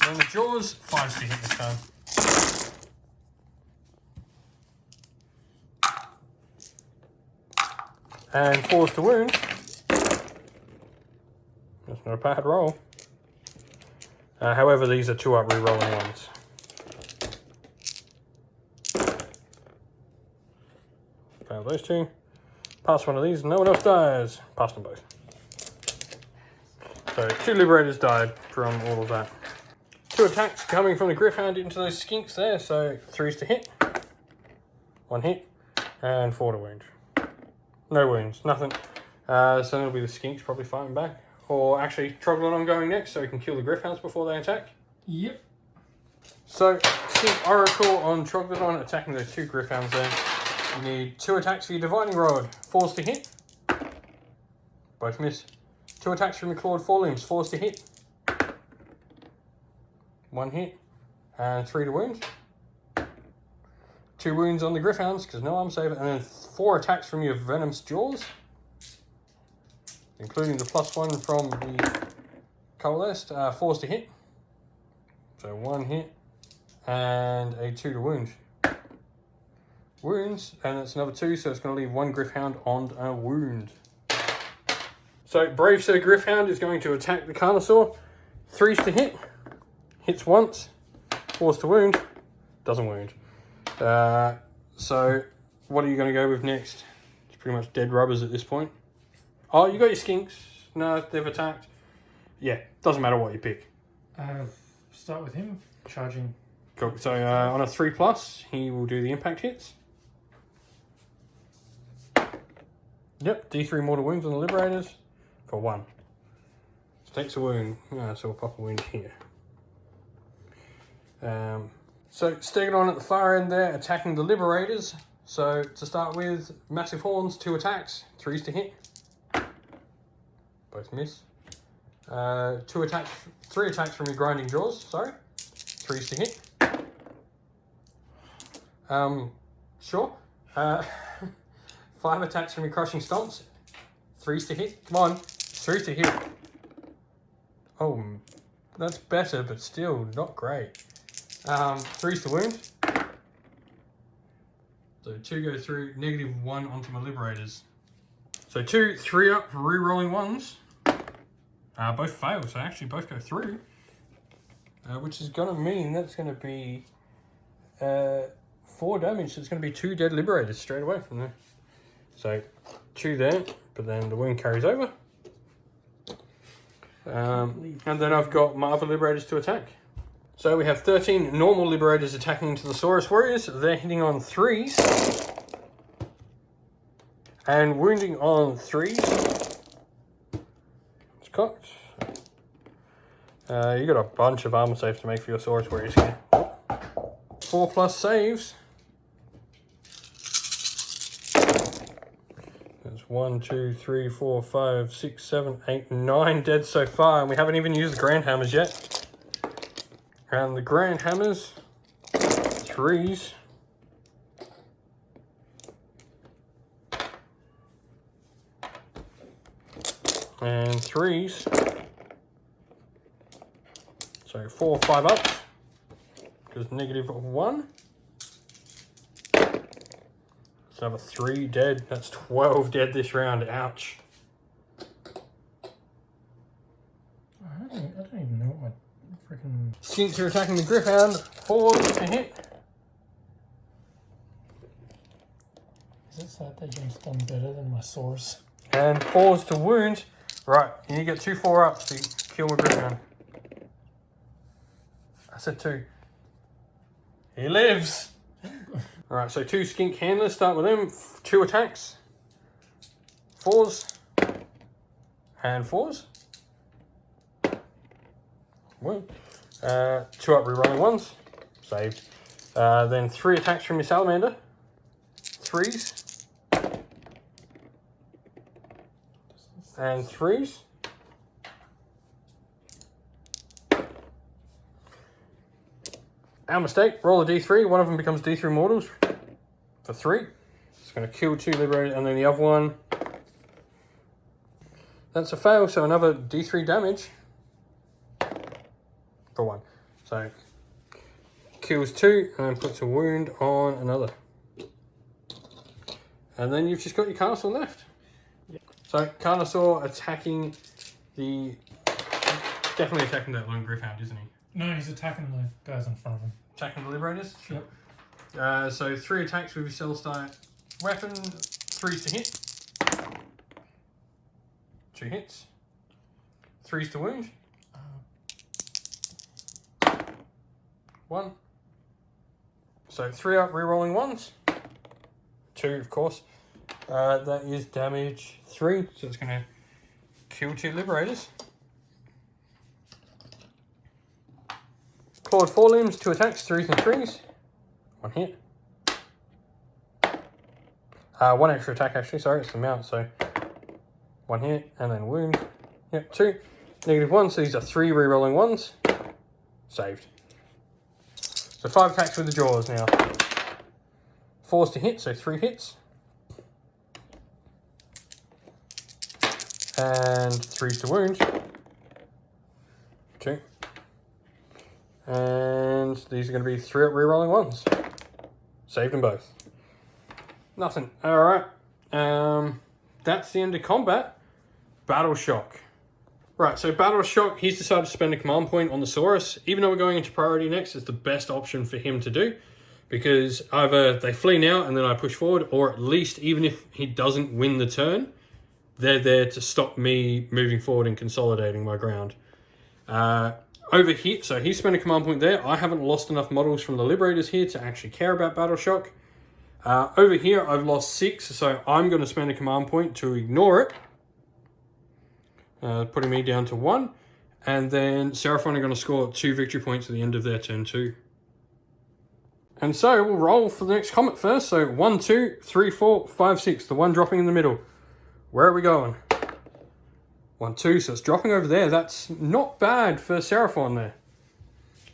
And then the Jaws, 5s to hit this time. And 4s to wound. That's not a bad roll. However, these are 2 up re-rolling ones. Fail those 2. Pass one of these, no one else dies. Pass them both. So 2 Liberators died from all of that. 2 attacks coming from the Griffhound into those skinks there. So 3s to hit. 1 hit. And 4 to wound. No wounds, nothing. So it'll be the skinks probably fighting back. Or actually, Troglodon going next so he can kill the Griffhounds before they attack. Yep. So, Skink Oracle on Troglodon attacking those 2 Griffhounds there. You need 2 attacks for your Divining Rod. 4s to hit. Both miss. 2 attacks from your Clawed Forelimbs. 4s to hit. 1 hit. And 3 to wound. 2 wounds on the Griffhounds because no armor save. And then 4 attacks from your Venomous Jaws. Including the +1 from the Coalesced. 4s to hit. So 1 hit. And a 2 to wound. Wounds. And that's another 2. So it's going to leave 1 Griffhound on a wound. So Brave Sir Griffhound is going to attack the Carnosaur. 3s to hit. Hits once. 4s to wound. Doesn't wound. So what are you going to go with next? It's pretty much dead rubbers at this point. Oh, you got your skinks. No, they've attacked. Yeah, doesn't matter what you pick. Start with him. Charging. Cool. So on a 3+, he will do the impact hits. Yep, D3 mortal wounds on the Liberators for 1. So takes a wound. So we'll pop a wound here. So Stegodon at the far end there, attacking the Liberators. So to start with, massive horns, 2 attacks, 3s to hit. Both miss. 3 attacks from your grinding jaws, sorry. 3s to hit. Sure. 5 attacks from your crushing stomps. 3s to hit. Come on. 3s to hit. Oh, that's better, but still not great. 3s to wound. So 2 go through, -1 onto my liberators. So 2 3-up re-rolling ones. Both fail, so actually both go through. Which is going to mean that's going to be 4 damage. So it's going to be 2 dead liberators straight away from there. So 2 there, but then the wound carries over. And then I've got my other liberators to attack. So we have 13 normal liberators attacking into the Saurus Warriors. They're hitting on 3s. And wounding on 3s. It's cocked. You got a bunch of armor saves to make for your Saurus Warriors here. 4+ saves. There's 1, 2, 3, 4, 5, 6, 7, 8, 9 dead so far. And we haven't even used the Grand Hammers yet. And the Grand Hammers, 3s. And 3s. So 4, 5 up. Because -1. So I have a 3 dead. That's 12 dead this round. Ouch. I don't even know what my freaking... Skinks are attacking the Gryph-hound. 4 to hit. Is it sad that game's done better than my Saurus? And 4s to wound. Right, you need to get 2 4-ups to kill my Gryph-hound. I said 2. He lives! Alright, so 2 skink handlers, start with them. 2 attacks. 4s. And 4s. Well, 2 up rerolling 1s. Saved. Then 3 attacks from your salamander. 3s. And 3s. Our mistake, roll a d3, one of them becomes d3 mortals for 3. It's going to kill 2 liberators, and then the other one, that's a fail, so another d3 damage for 1. So, kills 2, and then puts a wound on another. And then you've just got your Carnosaur left. So, Carnosaur attacking the, definitely attacking that lone Gryph-hound, isn't he? No, he's attacking the guys in front of him. Attacking the liberators? Yep. So 3 attacks with your Celestite weapon, 3s to hit. 2 hits. 3s to wound. 1. So 3 up rerolling 1s. 2, of course. That is damage 3, so it's going to kill 2 liberators. Clawed 4 limbs, 2 attacks, 3s and 3s. 1 hit. 1 extra attack actually, sorry, it's the mount, so 1 hit, and then wound. Yep, 2. -1, so these are 3 rerolling 1s. Saved. So 5 attacks with the jaws now. 4s to hit, so 3 hits. And 3s to wound. 2. And these are going to be 3 up rerolling 1s. Saved them both. Nothing. Alright. That's the end of combat. Battle Shock. Right, so Battle Shock, he's decided to spend a command point on the Saurus. Even though we're going into priority next, it's the best option for him to do. Because either they flee now and then I push forward, or at least even if he doesn't win the turn, they're there to stop me moving forward and consolidating my ground. Over here, so he spent a command point there. I haven't lost enough models from the Liberators here to actually care about Battle Shock. Over here, I've lost 6, so I'm going to spend a command point to ignore it. Putting me down to 1. And then Seraphon are going to score 2 victory points at the end of their turn 2. And so we'll roll for the next comet first. So 1, 2, 3, 4, 5, 6. The one dropping in the middle. Where are we going? 1, 2. So it's dropping over there. That's not bad for Seraphon there.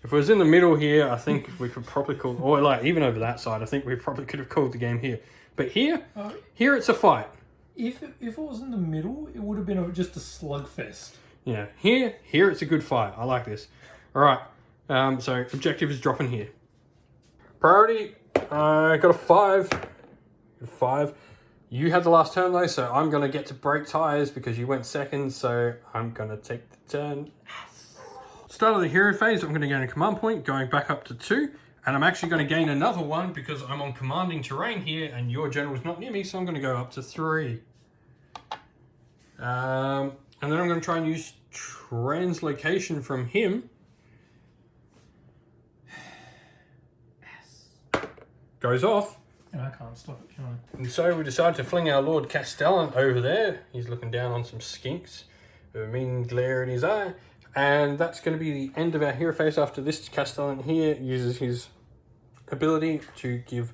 If it was in the middle here, I think we could probably call, or like even over that side, I think we probably could have called the game here. But here it's a fight. If it was in the middle, it would have been just a slugfest. Yeah, here it's a good fight. I like this. All right, so objective is dropping here. Priority, I got a 5. 5. You had the last turn though, so I'm going to get to break ties because you went second, so I'm going to take the turn. Start of the hero phase, I'm going to gain a command point, going back up to 2. And I'm actually going to gain another one because I'm on commanding terrain here and your general's not near me, so I'm going to go up to 3. And then I'm going to try and use translocation from him. Yes. Goes off. And I can't stop it, can I? And so we decided to fling our Lord Castellan over there. He's looking down on some skinks with a mean glare in his eye. And that's going to be the end of our hero phase. After this, Castellan here uses his ability to give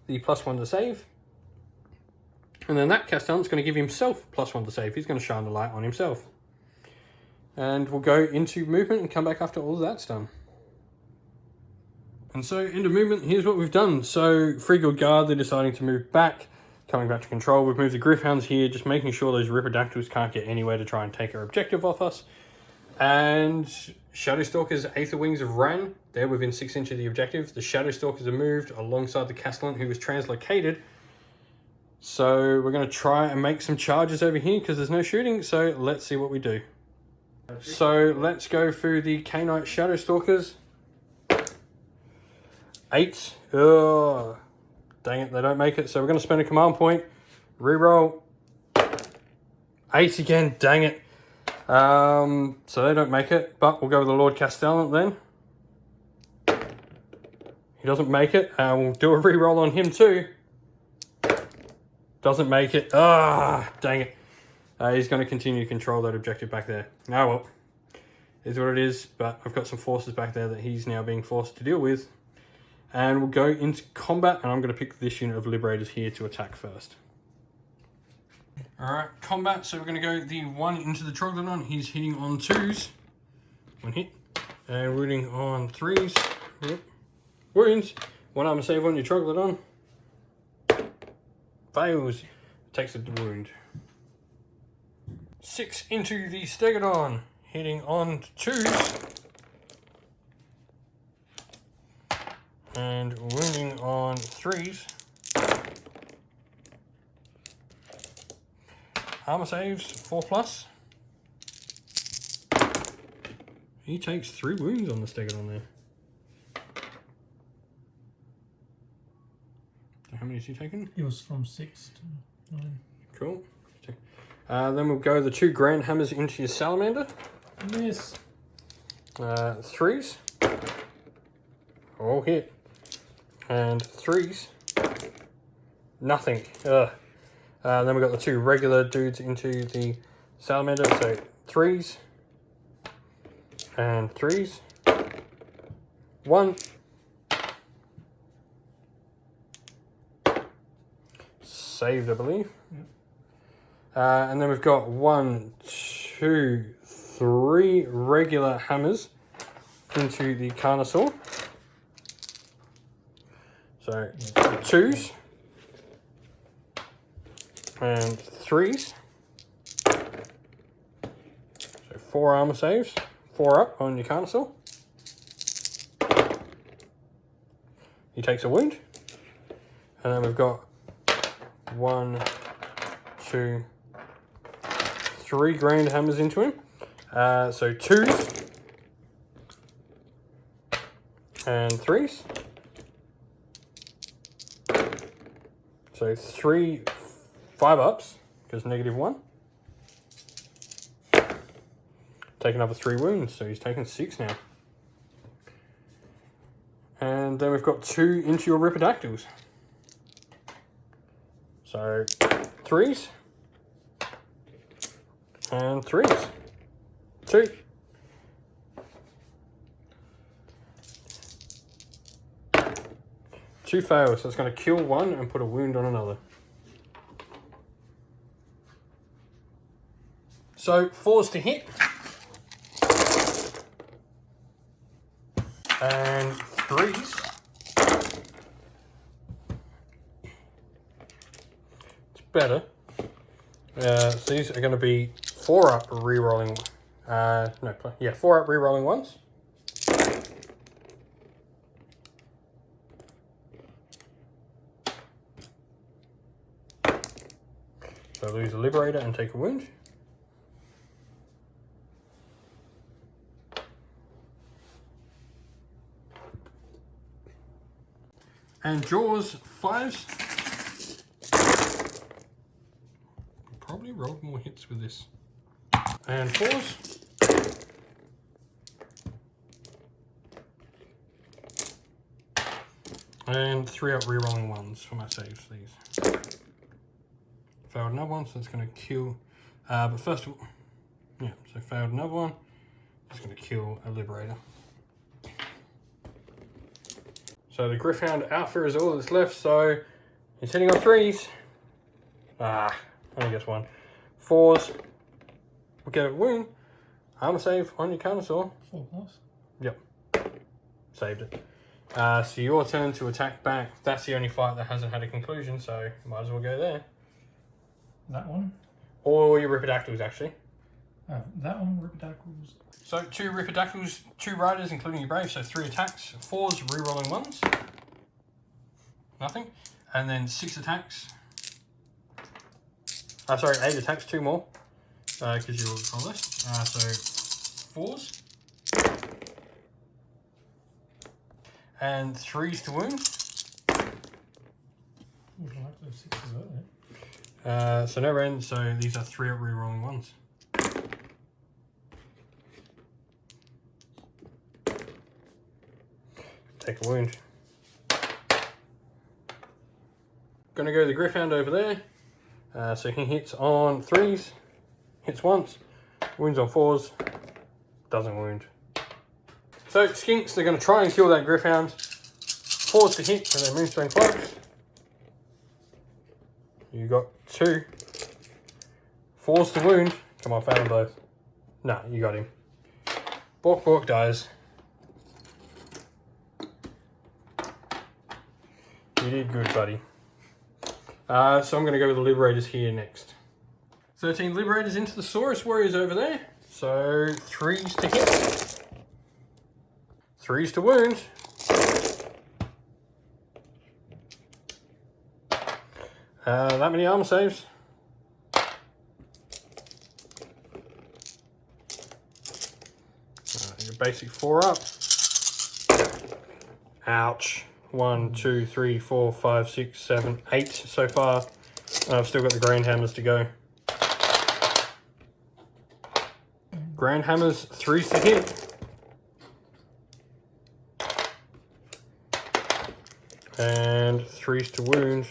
the +1 to save. And then that Castellan's going to give himself +1 to save. He's going to shine the light on himself. And we'll go into movement and come back after all of that's done. And so into movement, here's what we've done. So Free Guild Guard, they're deciding to move back, coming back to control. We've moved the Griffhounds here, just making sure those Ripidactyls can't get anywhere to try and take our objective off us. And Shadowstalkers, Aether Wings of Ran, they're within 6 inches of the objective. The Shadowstalkers are moved alongside the Castellan, who was translocated. So we're going to try and make some charges over here because there's no shooting. So let's see what we do. So let's go through the K-Knight Shadowstalkers. 8. Oh, dang it, they don't make it. So we're going to spend a command point. Reroll. 8 again, dang it. So they don't make it, but we'll go with the Lord Castellan then. He doesn't make it. We'll do a reroll on him too. Doesn't make it. Ah, dang it. He's going to continue to control that objective back there. Oh well, is what it is, but I've got some forces back there that he's now being forced to deal with. And we'll go into combat, and I'm going to pick this unit of Liberators here to attack first. Alright, combat, so we're going to go the 1 into the Troglodon. He's hitting on 2s. 1 hit. And wounding on 3s. Yep. Wounds. 1 armor save on your Troglodon. Fails. Takes a wound. 6 into the Stegodon. Hitting on 2s. And wounding on 3s. Armor saves, 4+. He takes 3 wounds on the Stegodon there. So how many has he taken? It was from 6 to 9. Cool. Then we'll go the 2 Grand Hammers into your Salamander. Miss. 3s. All hit. And 3s. Nothing. Ugh. Then we've got the 2 regular dudes into the Salamander. So 3s. And 3s. 1. Saved, I believe. Yep. And then we've got 1, 2, 3 regular hammers into the Carnosaur. So 2s. And 3s. So 4 armor saves. 4 up on your Carnosaur. He takes a wound. And then we've got 1, 2, 3 Grand Hammers into him. So 2s. And 3s. So 3 5 ups, because -1. Take another 3 wounds, so he's taken 6 now. And then we've got 2 into your Ripidactyls. So 3s. And 3s. 2. 2 fails, so it's going to kill one and put a wound on another. So 4s to hit. And 3s. It's better. So these are going to be 4-up re-rolling. 4-up re-rolling ones. So lose a Liberator and take a wound. And Jaws 5s. Probably rolled more hits with this. And 4s. And 3-up re-rolling ones for my saves, these. Failed another one, so it's going to kill. But first of all, yeah, so failed another one. It's going to kill a Liberator. So the Gryph-hound Alpha is all that's left, so he's hitting on 3s. Only gets 1. 4s. We'll get a wound. Armor save on your Carnosaur. 4+. Yep. Saved it. So your turn to attack back. That's the only fight that hasn't had a conclusion, so might as well go there. That one. Or your Ripidactyls, actually. That one, Ripidactyls. So 2 Ripidactyls, 2 Riders, including your Brave, so 3 attacks. 4s, rerolling 1s. Nothing. And then 6 attacks. 8 attacks, 2 more. Because you're Coalesced. So 4s. And 3s to wound. Would like those 6s out there. So no rend, so these are 3-up rerolling 1s. Take a wound. Gonna go to the Gryph-hound over there. So he hits on 3s, hits once, wounds on 4s, doesn't wound. So Skinks, they're gonna try and kill that Gryph-hound. 4s to hit with their Moonstone Cloaks. You got 2. 4s to wound. Come on, found them both. Nah, you got him. Bork dies. You did good, buddy. So I'm going to go with the Liberators here next. 13 Liberators into the Saurus Warriors over there. So 3s to hit. 3s to wound. That many armor saves. Your basic 4-up. Ouch. 1, 2, 3, 4, 5, 6, 7, 8 so far. I've still got the Grand Hammers to go. Grand Hammers, 3s to hit. And 3s to wound.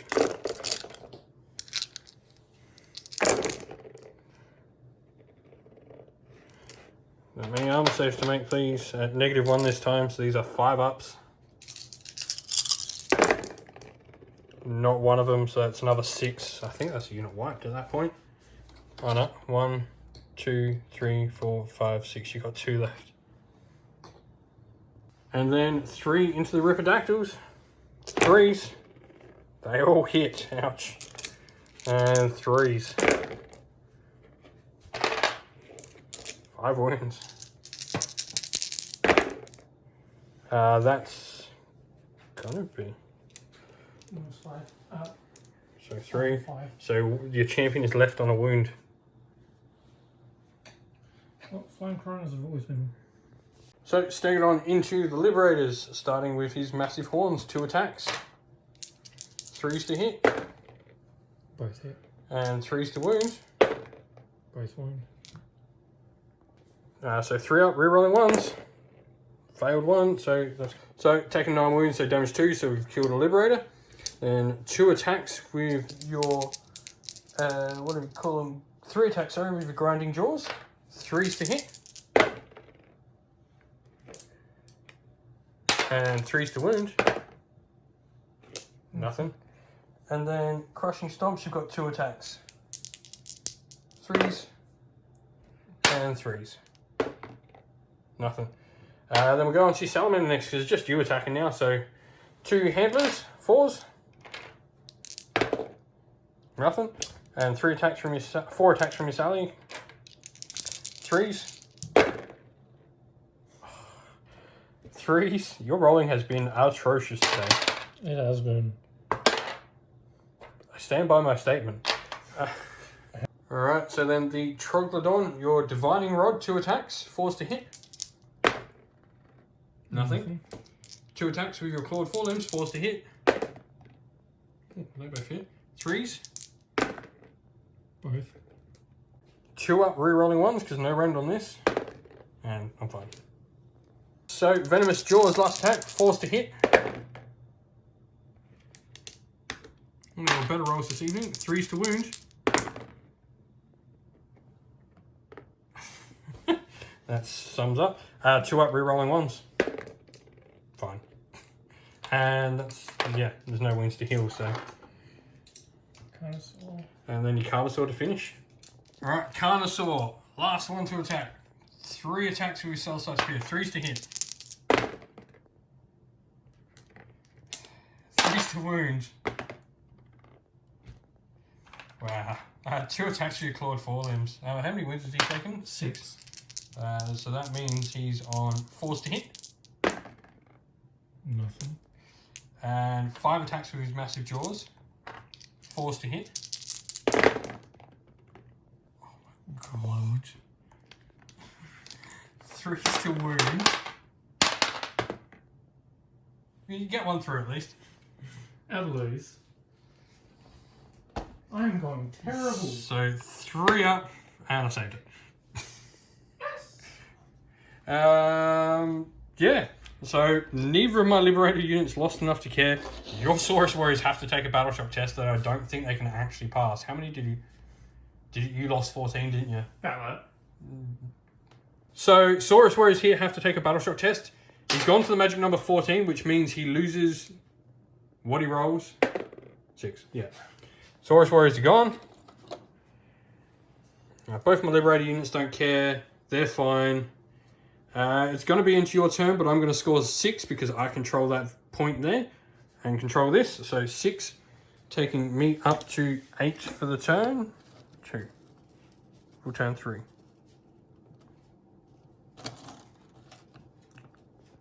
Not many armor saves to make these. -1 this time, so these are 5-ups. Not one of them, so that's another 6. I think that's a unit wiped at that point. Oh no, 1, 2, 3, 4, 5, 6. You've got 2 left. And then 3 into the Ripidactyls. 3s. They all hit. Ouch. And 3s. 5 wounds. That's gonna be. So 3. 5. So your champion is left on a wound. Well, Flying Coronas have always been. So staying on into the Liberators, starting with his massive horns, 2 attacks. 3s to hit. Both hit. And 3s to wound. Both wound. So 3-up, rerolling 1s. Failed 1, so taking 9 wounds, so damage 2, so we've killed a Liberator. Then 2 attacks with your, what do we call them? 3 attacks, sorry, with your Grinding Jaws. 3s to hit. And 3s to wound. Nothing. And then Crushing Stomps, you've got 2 attacks. 3s and 3s. Nothing. Then we'll go on to Salamander next because it's just you attacking now. So 2 handlers, 4s. Nothing. And 4 attacks from your Sally. 3s. 3s. Your rolling has been atrocious today. It has been. I stand by my statement. Alright, so then the Troglodon, your Divining Rod, 2 attacks, 4s to hit. Nothing. 2 attacks with your Clawed Forelimbs, 4s to hit. They both hit. 3s. Both. 2 up re-rolling 1s because no rend on this. And I'm fine. So, Venomous Jaws, last attack, 4s to hit. One of your better rolls this evening, 3s to wound. That sums up. 2 up re-rolling 1s. Fine. And that's, yeah, there's no wounds to heal, so. Carnosaur. And then your Carnosaur to finish. Alright, Carnosaur, last one to attack. 3 attacks with your Cell Side Spear, 3s to hit. 3s to wound. Wow. 2 attacks with your Clawed Forelimbs. How many wounds has he taken? 6. So that means he's on 4s to hit. Nothing. And 5 attacks with his Massive Jaws. 4s to hit. Oh my god. 3s to wound. You get 1 through at least. At least. I am going terrible. So 3 up, and I saved it. Yeah. So neither of my Liberator units lost enough to care. Your Saurus Warriors have to take a Battle Shock test that I don't think they can actually pass. How many did you lost 14, didn't you? That. So Saurus Warriors here have to take a Battle Shock test. He's gone to the magic number 14, which means he loses what he rolls. 6, yeah. Saurus Warriors are gone. Both my Liberator units don't care. They're fine. It's going to be into your turn, but I'm going to score 6 because I control that point there and control this. So 6, taking me up to 8 for the turn. 2. We'll turn 3.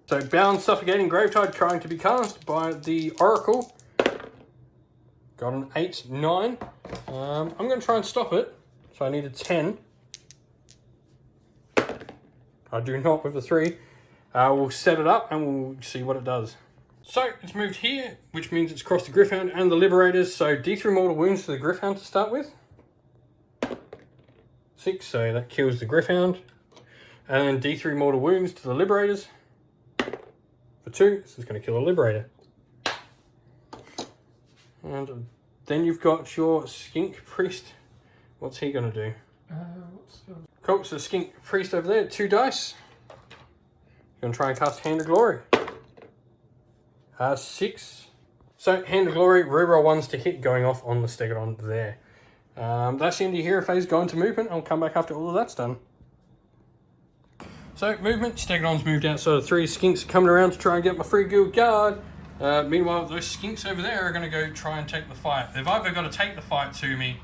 So Bound, Suffocating Gravetide trying to be cast by the Oracle. Got an 8, 9. I'm going to try and stop it. So I need a 10. I do not with the 3. We'll set it up and we'll see what it does. So it's moved here, which means it's crossed the Gryph-hound and the Liberators. So D3 mortal wounds to the Gryph-hound to start with. 6, so that kills the Gryph-hound. And then D3 mortal wounds to the Liberators. For 2, this is going to kill a Liberator. And then you've got your Skink Priest. What's he going to do? Cool, so Skink Priest over there, 2 dice. Going to try and cast Hand of Glory. 6. So Hand of Glory, reroll 1s to hit, going off on the Stegodon there. That's the end of your hero phase, going to movement. I'll come back after all of that's done. So movement, Stegodon's moved out, so the 3 Skinks coming around to try and get my free guild guard. Meanwhile, those Skinks over there are going to go try and take the fight. They've either got to take the fight to me,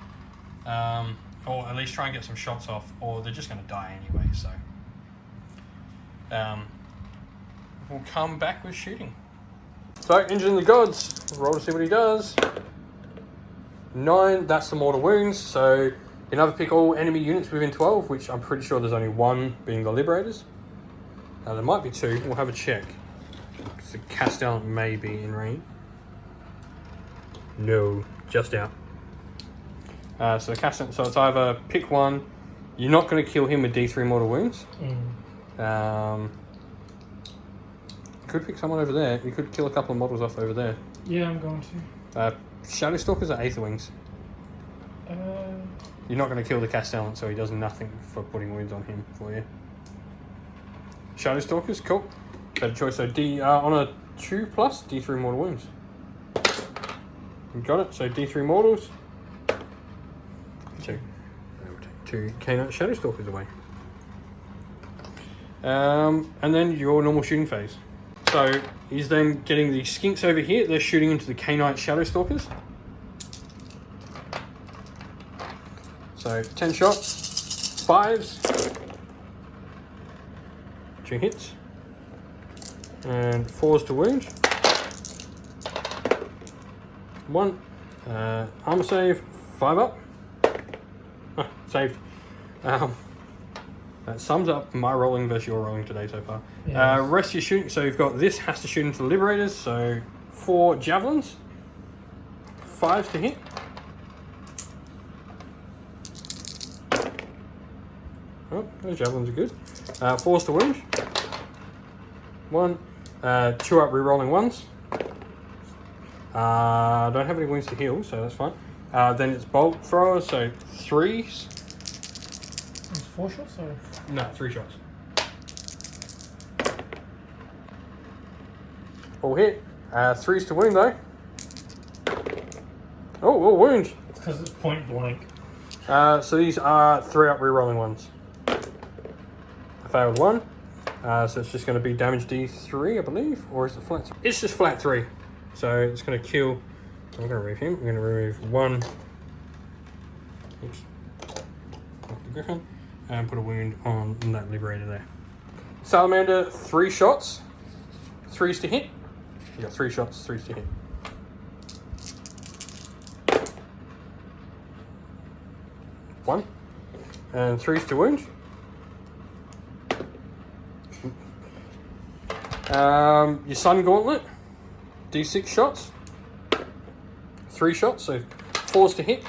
or at least try and get some shots off, or they're just going to die anyway, so. We'll come back with shooting. So, Engine the Gods, roll to see what he does. 9, that's the mortal wounds, so you can either pick all enemy units within 12, which I'm pretty sure there's only 1 being the Liberators. There might be 2, we'll have a check. Because the Castellan may be in range. No, just out. So the Castellan, so it's either pick 1, you're not going to kill him with D3 mortal wounds. You could pick someone over there, you could kill a couple of models off over there. Yeah, I'm going to. Shadow Stalkers or Aether Wings? You're not going to kill the Castellan, so he does nothing for putting wounds on him for you. Shadow Stalkers, cool. Better choice. So on a 2+, D3 mortal wounds. You got it. So D3 mortals. Two. We'll take 2 Canine Shadowstalkers away. And then your normal shooting phase. So he's then getting the skinks over here. They're shooting into the Canine Shadowstalkers. So 10 shots, 5s, 2 hits, and 4s to wound. 1 armor save, 5 up. Saved. That sums up my rolling versus your rolling today so far. Yes. Rest of your shooting, so you've got this has to shoot into the Liberators, so 4 javelins, 5s to hit. Oh, those javelins are good. 4s to wound. 1, 2 up rerolling 1s. Don't have any wounds to heal, so that's fine. Then it's bolt throwers, so 3s. It's 4 shots or? No, 3 shots. All hit. 3s to wound though. Oh, wound. It's because it's point blank. So these are 3 up rerolling 1s. I failed 1. So it's just going to be damage D3, I believe, or is it flat 3? It's just flat 3. So it's going to kill. I'm going to remove him. I'm going to remove 1. Oops. Off the Griffin. And put a wound on that Liberator there. Salamander, 3 shots. 3s to hit. You got 3 shots, 3s to hit. 1. And 3s to wound. Your Sun Gauntlet, D6 shots, 3 shots, so 4s to hit,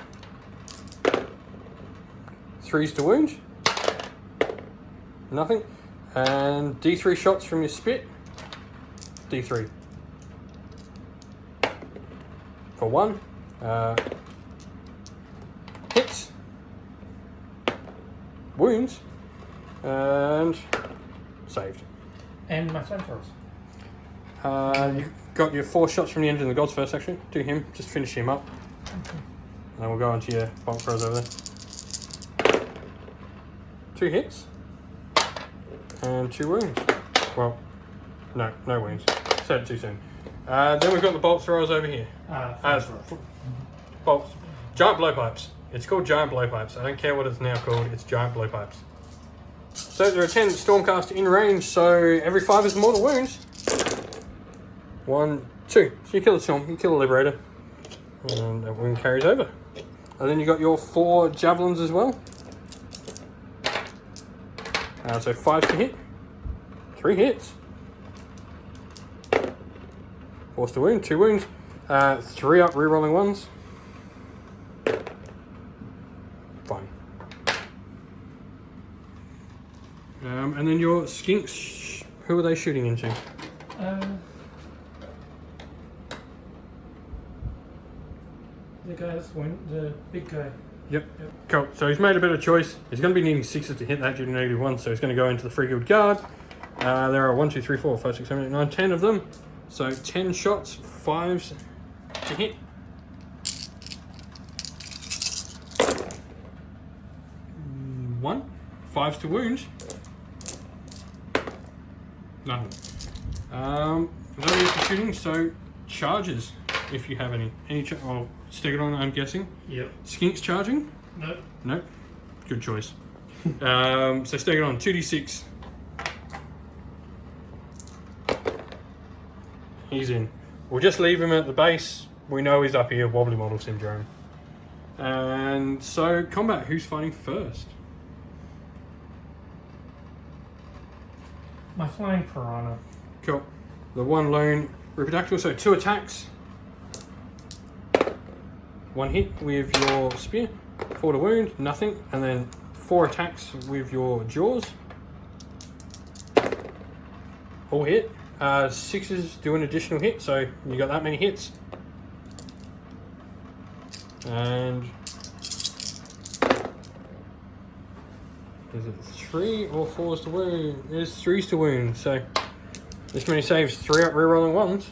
3s to wound, nothing, and D3 shots from your Spit, D3. For 1, hits, wounds, and saved. And my flamethrowers. You've got your 4 shots from the end of the God's First section. Do him, just finish him up. Okay. And then we'll go on to your bolt throws over there. 2 hits. And 2 wounds. Well, no wounds. Said it too soon. Then we've got the bolt throwers over here. Bolts. Giant blowpipes. It's called giant blowpipes. I don't care what it's now called, it's giant blowpipes. So there are 10 Stormcast in range, so every 5 is mortal wounds. 1, 2. So you kill the Storm, you kill the Liberator. And that wound carries over. And then you got your 4 javelins as well. So 5 to hit. 3 hits. 4s to wound, 2 wounds. 3 up rerolling 1s. Fine. And then your skinks, who are they shooting into? The guy that's the big guy. Yep. Cool. So he's made a better choice. He's going to be needing 6s to hit that due to -1, so he's going to go into the Free Guild Guard. There are 1, 2, 3, 4, 5, 6, 7, 8, 9, 10 of them. So 10 shots, 5s to hit. 1, 5s to wound. Nothing. That is for shooting, so charges, if you have any. I'll stick it on, I'm guessing. Yep. Skinks charging? Nope. Nope. Good choice. So stick it on, 2d6. He's in. We'll just leave him at the base. We know he's up here, wobbly model syndrome. And so, combat, who's fighting first? My flying piranha. Cool. The 1 lone Ripidactyl, so 2 attacks. 1 hit with your spear, 4 to wound, nothing, and then 4 attacks with your jaws. All hit. 6s do an additional hit, so you got that many hits. And is it 3 or 4s to wound? There's 3s to wound, so this many saves, 3 up rerolling 1s.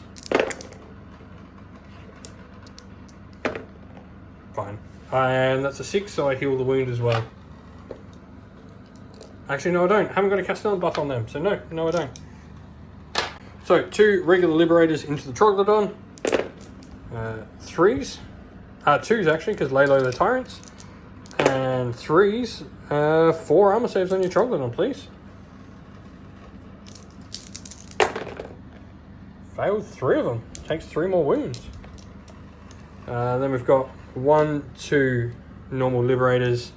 And that's a 6, so I heal the wound as well. Actually, no, I don't. I haven't got a Castellan buff on them, so no, I don't. So, 2 regular Liberators into the Troglodon. 3s. 2s actually, because lay low the Tyrants. And 3s. 4 armor saves on your Troglodon, please. Failed 3 of them. Takes 3 more wounds. Then we've got 1, 2 normal Liberators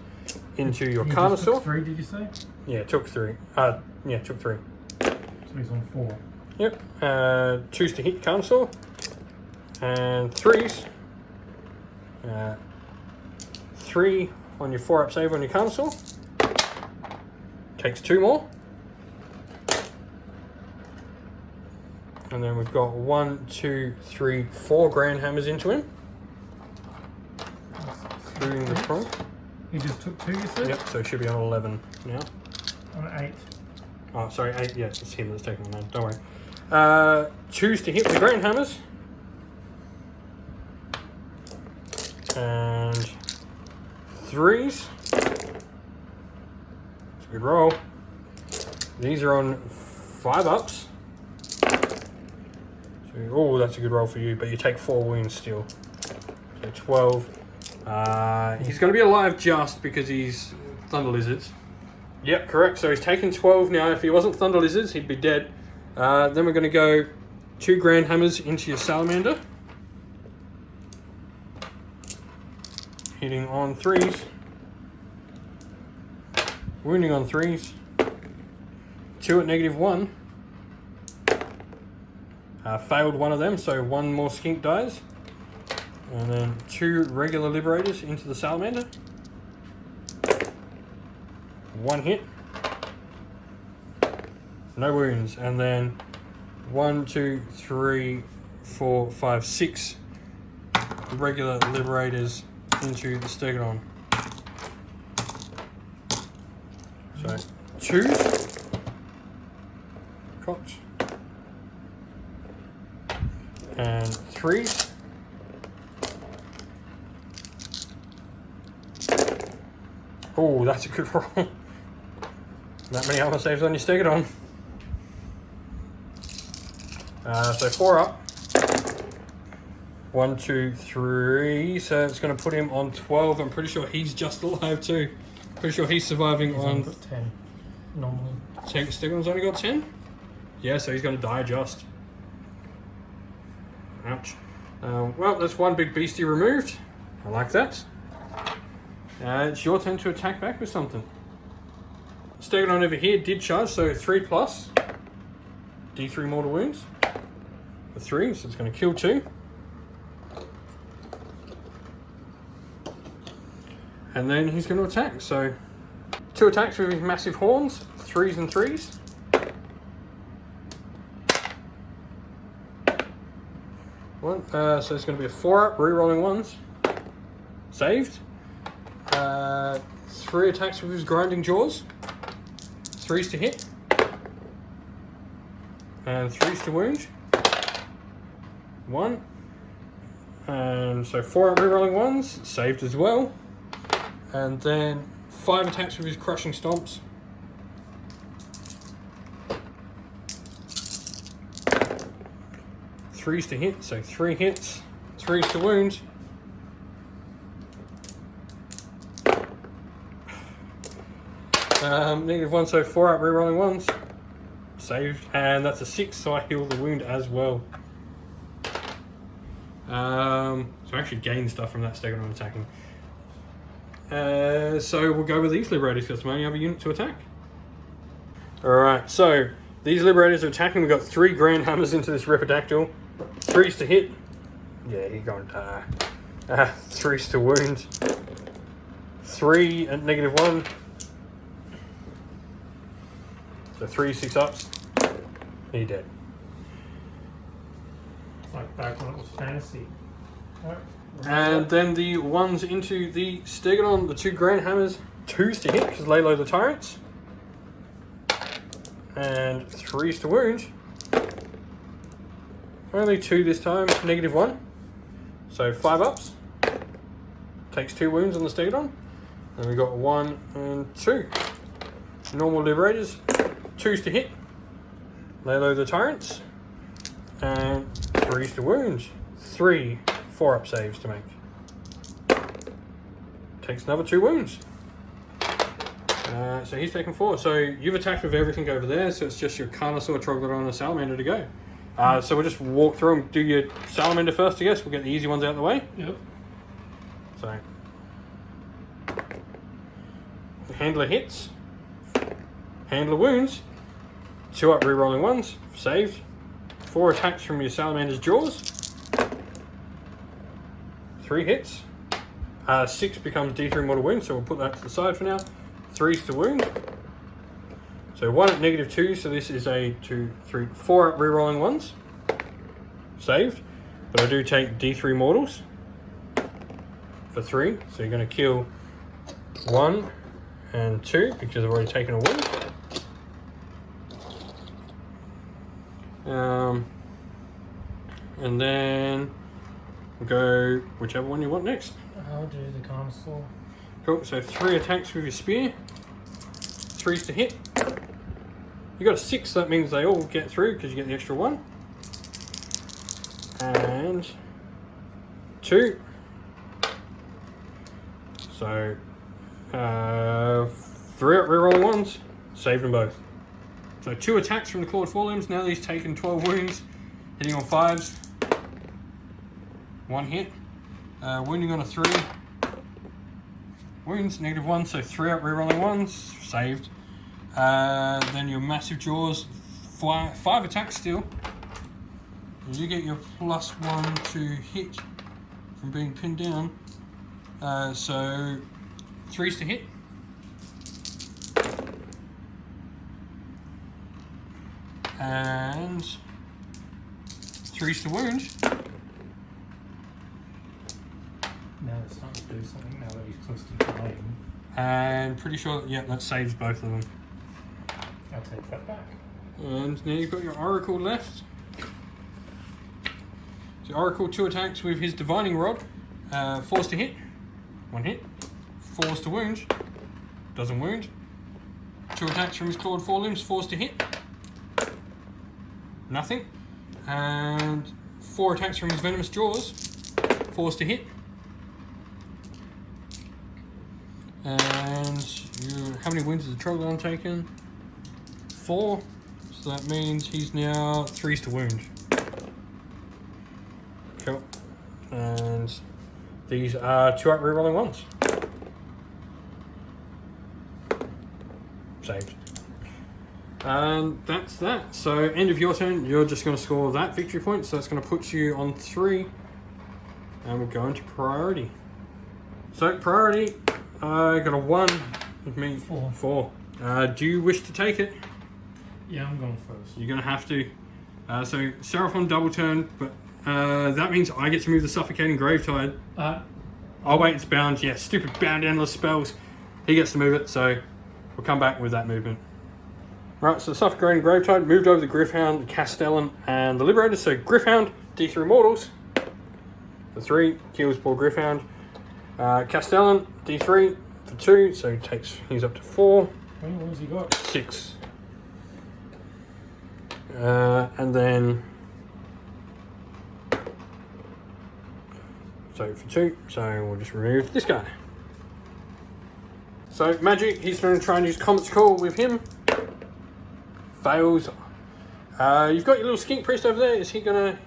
into your Carnosaur. 3, did you say? Yeah, took 3. Took 3. So he's on 4. Yep. 2s to hit Carnosaur. And 3s. 3 on your 4-up save on your Carnosaur. Takes 2 more. And then we've got 1, 2, 3, 4 Grand Hammers into him. Including the front. He just took 2, you said? Yep, so he should be on 11 now. On 8. Oh, sorry, 8. Yeah, it's him that's taking the name. Don't worry. 2s to hit with the Grand Hammers. And 3s. It's a good roll. These are on 5-ups. So, oh, that's a good roll for you, but you take 4 wounds still. So 12. He's going to be alive just because he's Thunder Lizards. Yep, correct. So he's taken 12 now. If he wasn't Thunder Lizards, he'd be dead. Then we're going to go 2 Grand Hammers into your Salamander. Hitting on 3s. Wounding on 3s. 2 at -1. Failed 1 of them, so 1 more skink dies. And then 2 regular Liberators into the Salamander. 1 hit. No wounds. And then 1, 2, 3, 4, 5, 6 regular Liberators into the Stegodon. So 2s. Cocked. And 3s. Oh, that's a good roll. That many armor saves on your Stegodon. So 4 up. 1, 2, 3. So it's going to put him on 12. I'm pretty sure he's just alive too. Pretty sure he's surviving on 10 normally. Stegodon's only got 10? Yeah, so he's going to die just. Ouch. Well, that's 1 big beastie removed. I like that. It's your turn to attack back with something. Stegodon over here did charge, so 3 plus. D3 mortal wounds. The 3, so it's going to kill 2. And then he's going to attack. So 2 attacks with his massive horns. 3s and 3s. So it's going to be a 4-up, re-rolling 1s. Saved. 3 attacks with his grinding jaws. 3s to hit. And 3s to wound. 1. And so 4-up re-rolling 1s. Saved as well. And then 5 attacks with his crushing stomps. 3s to hit, so 3 hits. 3s to wound. -1, so 4 up re-rolling 1s. Saved, and that's a 6, so I heal the wound as well. So I actually gain stuff from that Stegodon attacking. So we'll go with these Liberators because it's my only other unit to attack. Alright, so these Liberators are attacking. We've got 3 Grand Hammers into this Repidactyl. 3s to hit. Yeah, you're going to die. 3s to wound. 3 at -1. So 3 6-ups. He dead. It's like back when it was fantasy. Right. And then the 1s into the Stegodon, the 2 Grand Hammers. 2s to hit because lay low the Tyrants. And 3s to wound. Only 2 this time, -1. So 5 ups. takes 2 wounds on the Stegodon. Then we got 1 and 2. Normal Liberators, 2s to hit. Lay low the Tyrants. And 3s to wound. 3 4-up saves to make. Takes another 2 wounds. So he's taken 4. So you've attacked with everything over there, so it's just your Carnosaur, Troglodon, and Salamander to go. So we'll just walk through and do your Salamander first, I guess. We'll get the easy ones out of the way. Yep. So, the Handler hits. Handler wounds. 2 up rerolling ones, saved. 4 attacks from your Salamander's jaws. 3 hits. 6 becomes D3 mortal wound, so we'll put that to the side for now. 3s to wound. So 1 at -2, so this is a 2, 3, 4 up rerolling ones. Saved. But I do take D3 mortals for 3, so you're going to kill 1 and 2 because I've already taken a wound. And then we'll go whichever one you want next. I'll do the Carnosaur. Cool, so 3 attacks with your spear, 3s to hit. You got a 6, so that means they all get through because you get the extra 1. And 2. So 3 up rerolling ones, saved them both. So 2 attacks from the clawed forelimbs. Now he's taken 12 wounds, hitting on 5s. 1 hit, wounding on a 3. Wounds, -1, so 3 up rerolling ones, saved. Then your massive jaws, 5 attacks still. You get your +1 to hit from being pinned down. So 3s to hit. And 3s to wound. Now it's starting to do something now that he's close to dying. And pretty sure, yeah, that saves both of them. I'll take that back. And now you've got your Oracle left. So Oracle, 2 attacks with his Divining Rod. 4s to hit. 1 hit. 4s to wound. Doesn't wound. 2 attacks from his clawed forelimbs. 4s to hit. Nothing. And 4 attacks from his venomous jaws. 4s to hit. And how many wounds has the Troglodon taken? 4. So that means he's now 3s to wound. Cool. And these are 2 up rerolling ones. Saved. And that's that. So end of your turn, you're just going to score that victory point. So that's going to put you on 3. And we'll go into priority. So priority, I got a 1 with me. 4. Do you wish to take it? Yeah, I'm going first. You're going to have to. So Seraphon double turn, but that means I get to move the Suffocating Gravetide. Oh wait, it's bound. Yeah, stupid bound endless spells. He gets to move it, so we'll come back with that movement. Right, so the Suffocating Gravetide moved over the Gryph-hound, the Castellan, and the Liberator. So Gryph-hound, D3 mortals. For 3, kills poor Gryph-hound. Castellan, D3 for 2, so he's up to 4. What has he got? 6. And then so for 2, so we'll just remove this guy. So magic, he's going to try and use Comet's Call with him. Fails. You've got your little skink priest over there. Is he going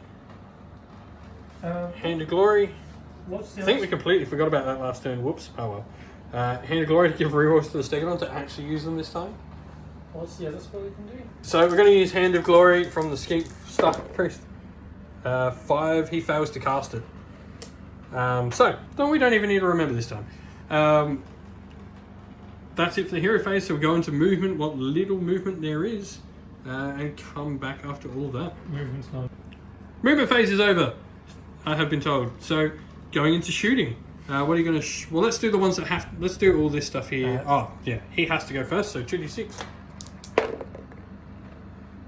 to Hand of Glory? I think we completely forgot about that last turn. Whoops. Oh well. Hand of Glory to give rerolls to the Stegodon to actually use them this time. What's the other spell you can do? So we're going to use Hand of Glory from the skink stuff priest. 5, he fails to cast it. So we don't even need to remember this time. That's it for the hero phase. So we'll go into movement, what little movement there is, and come back after all of that. Movement's not. Movement phase is over, I have been told. So going into shooting. What are you going to... well, let's do the ones that have... let's do all this stuff here. Oh, yeah. He has to go first, so 2d6.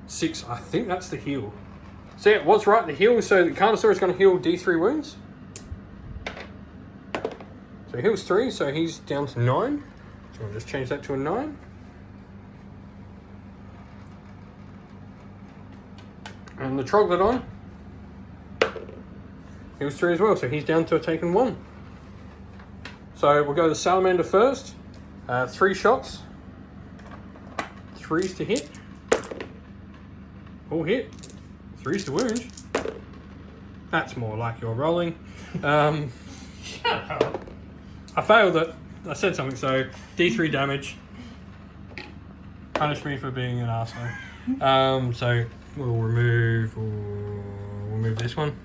6. I think that's the heal. So yeah, what's right? The heal. So the Carnosaur is going to heal D3 wounds. So he heals 3, so he's down to 9. So I'll just change that to a 9. And the Troglodon heals 3 as well, so he's down to a taken 1. So we'll go the Salamander first. 3 shots. 3s to hit. All hit. 3s to wound. That's more like you're rolling. Shut up. I failed it. I said something, so D3 damage. Punish me for being an arsehole. So we'll remove this one.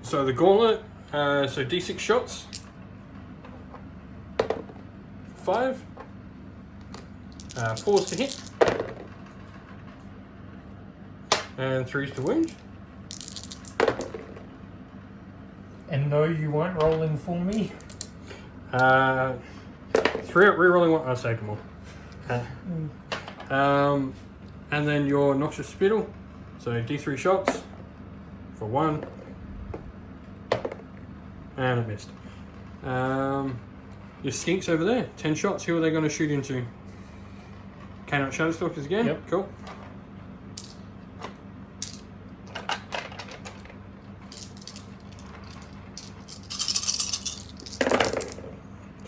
So the Gauntlet, so D6 shots. 5. 4s to hit. And 3s to wound. And no, you weren't rolling for me. 3 up, rerolling 1. I saved them all. And then your Noxious Spittle. So D3 shots for 1. And it missed. Your Skinks over there. 10 shots. Who are they going to shoot into? Canine Shadowstalkers again? Yep. Cool.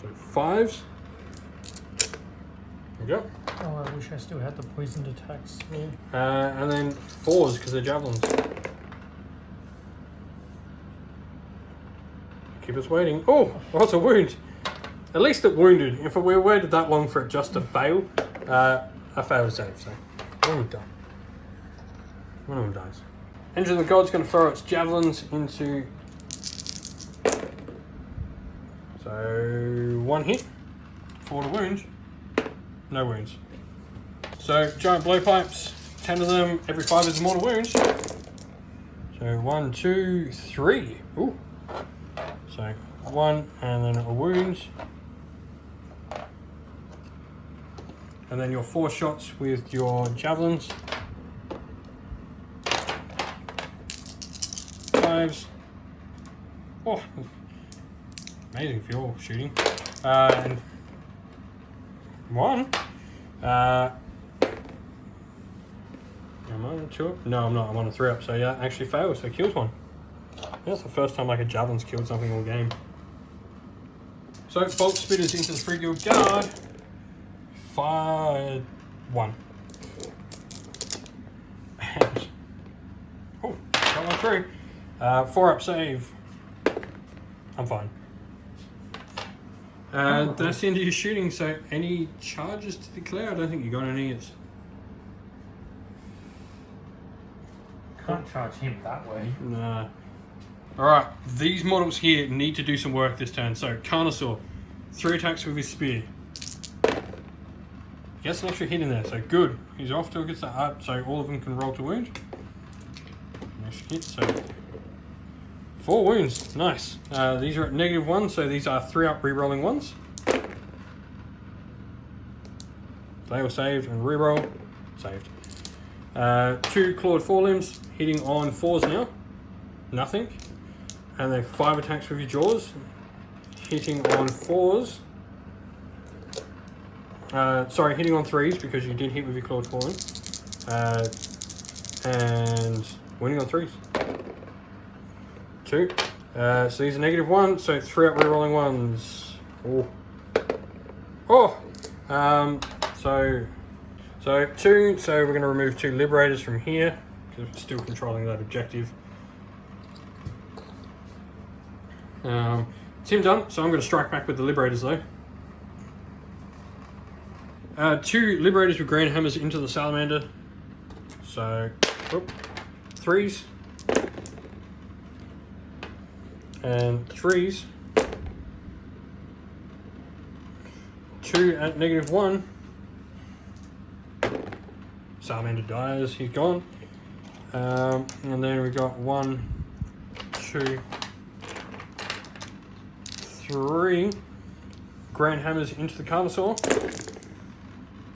So 5s. There we go. Oh, I wish I still had the poisoned attacks. And then 4s because they're javelins. Keep us waiting. Oh, it's a wound. At least it wounded. If we waited that long for it just to fail, I failed to save, so one of them done. One of them dies. Engine of the Gods going to throw its javelins into. So 1 hit, 4 to wound, no wounds. So giant blowpipes, 10 of them, every 5 is mortal wounds. So 1, 2, 3. Ooh. So 1 and then a wound. And then your 4 shots with your javelins. 5s. Oh, amazing for your shooting. And 1. Am I on 2 up? No, I'm not. I'm on a 3 up. So yeah, actually fails. So kills 1. That's the first time like a javelin's killed something all game. So bolt spitters into the Free Guild Guard. 5, 1. And, oh, got one through. 4 up save. I'm fine. That's the end of your shooting. So any charges to declare? I don't think you got any. It's Can't charge him that way. nah. Alright, these models here need to do some work this turn. So, Carnosaur, 3 attacks with his spear. Gets an extra hit in there, so good. He's off to a good start, so all of them can roll to wound. Nice hit, so 4 wounds, nice. These are at -1, so these are 3 up re-rolling ones. Fail, saved, and re-roll, saved. 2 clawed forelimbs, hitting on 4s now. Nothing. And then 5 attacks with your jaws, hitting on 4s. Sorry, hitting on 3s because you did hit with your clawed forward. And winning on 3s. 2. So these are -1, so 3 up rerolling 1s. Oh. So 2. So we're going to remove 2 Liberators from here because we're still controlling that objective. It's him done, so I'm going to strike back with the Liberators though. 2 Liberators with Grand Hammers into the Salamander. So, 3s. And 3s. 2 at -1. Salamander dies, he's gone. And then we got 1, 2, 3 Grand Hammers into the Carnosaur.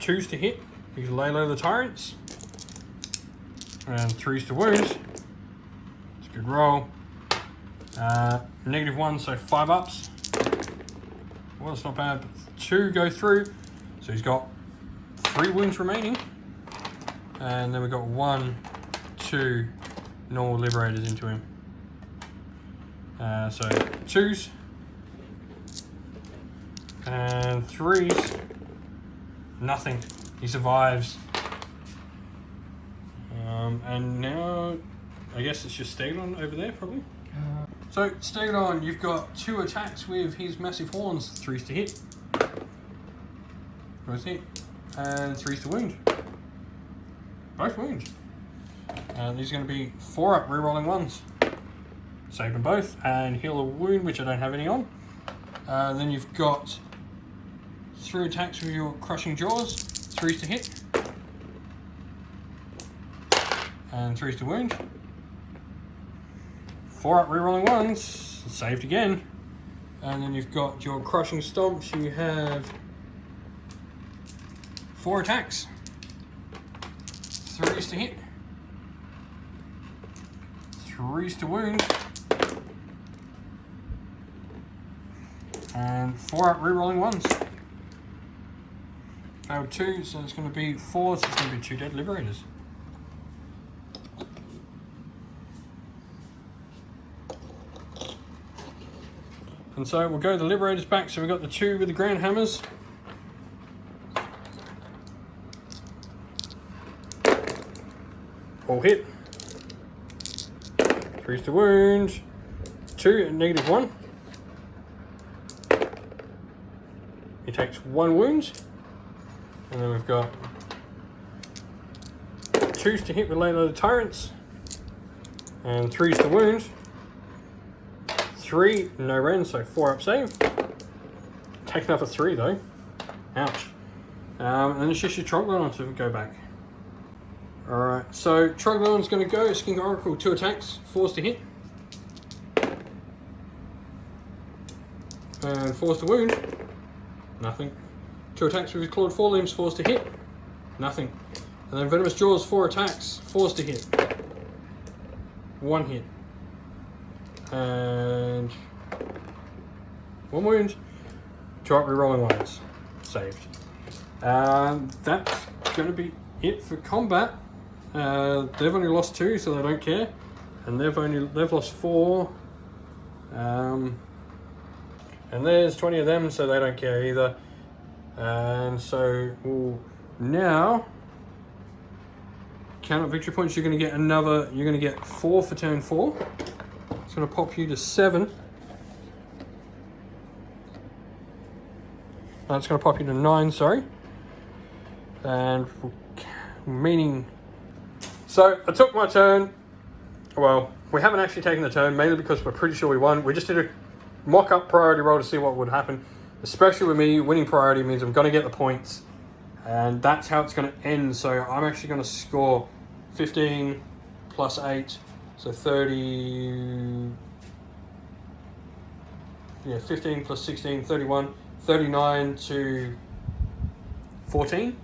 2s to hit, you can lay low the Tyrants. And 3s to wound. It's a good roll. -1, so 5 ups. Well, it's not bad, but 2 go through. So he's got 3 wounds remaining. And then we've got 1, 2 normal liberators into him. So 2s. And 3s. Nothing. He survives. And now, I guess it's just Stegodon over there, probably. So, Stegodon, you've got 2 attacks with his massive horns. 3s to hit. 3s to hit. And 3s to wound. Both wound. These are going to be 4 up, rerolling 1s. Save them both and heal a wound, which I don't have any on. Then you've got 3 attacks with your crushing jaws. 3s to hit. And 3s to wound. 4 up, rerolling 1s. Saved again. And then you've got your crushing stomps. You have 4 attacks. 3s to hit. 3s to wound. And 4 up, rerolling 1s. Failed 2, so it's going to be 4, so it's going to be 2 dead liberators. And so we'll go the liberators back. So we've got the 2 with the ground hammers. All hit. 3s to wound. 2 at -1. He takes 1 wound. And then we've got 2s to hit with late loaded tyrants. And 3s to wound. 3, no rend, so 4 up save. Take another 3 though. Ouch. And then it's just your Troglodon to go back. Alright, so Troglodon's going to go. Skin Oracle, 2 attacks, 4s to hit. And 4s to wound. Nothing. 2 attacks with his clawed forelimbs, 4s to hit. Nothing. And then Venomous Jaws, 4 attacks, 4s to hit. 1 hit. And 1 wound. 2 up, rerolling 1s. Saved. That's going to be it for combat. They've only lost 2, so they don't care. And they've lost 4. And there's 20 of them, so they don't care either. And so we'll now count up victory points. You're going to get another. You're going to get 4 for turn 4. It's going to pop you to 7. That's going to pop you to 9. Sorry. And meaning. So I took my turn. Well, we haven't actually taken the turn, mainly because we're pretty sure we won. We just did a mock-up priority roll to see what would happen. Especially with me, winning priority means I'm going to get the points. And that's how it's going to end. So I'm actually going to score 15 plus 8. So 30... Yeah, 15 plus 16, 31. 39 to 14.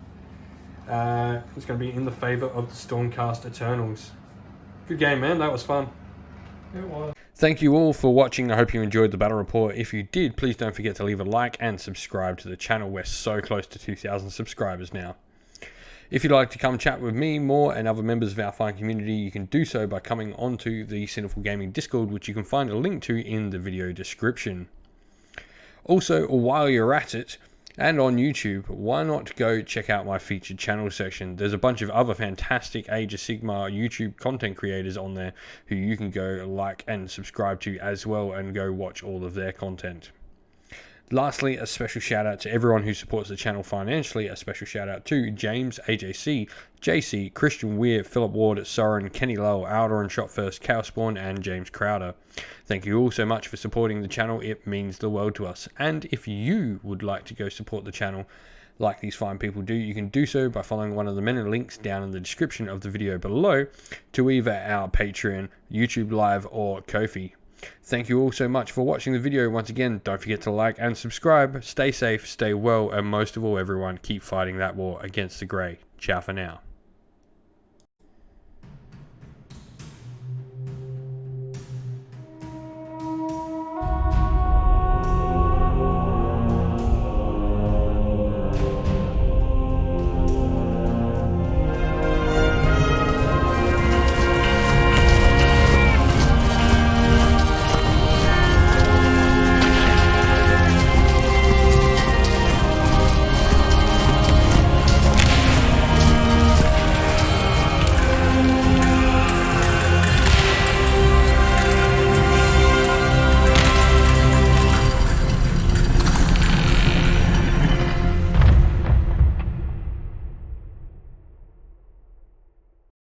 It's going to be in the favour of the Stormcast Eternals. Good game, man. That was fun. It was. Thank you all for watching. I hope you enjoyed the battle report. If you did, please don't forget to leave a like and subscribe to the channel. We're so close to 2,000 subscribers now. If you'd like to come chat with me more and other members of our fine community, you can do so by coming onto the Sinful Gaming Discord, which you can find a link to in the video description. Also, while you're at it, and on YouTube, why not go check out my featured channel section? There's a bunch of other fantastic Age of Sigmar YouTube content creators on there who you can go like and subscribe to as well and go watch all of their content. Lastly, a special shout out to everyone who supports the channel financially. A special shout out to James, AJC, JC, Christian Weir, Philip Ward, Soren, Kenny Lowell, Alder and Shot First, Cowspawn, and James Crowder. Thank you all so much for supporting the channel. It means the world to us. And if you would like to go support the channel like these fine people do, you can do so by following one of the many links down in the description of the video below to either our Patreon, YouTube Live, or Ko-fi. Thank you all so much for watching the video. Once again, don't forget to like and subscribe. Stay safe, stay well, and most of all, everyone, keep fighting that war against the Grey. Ciao for now.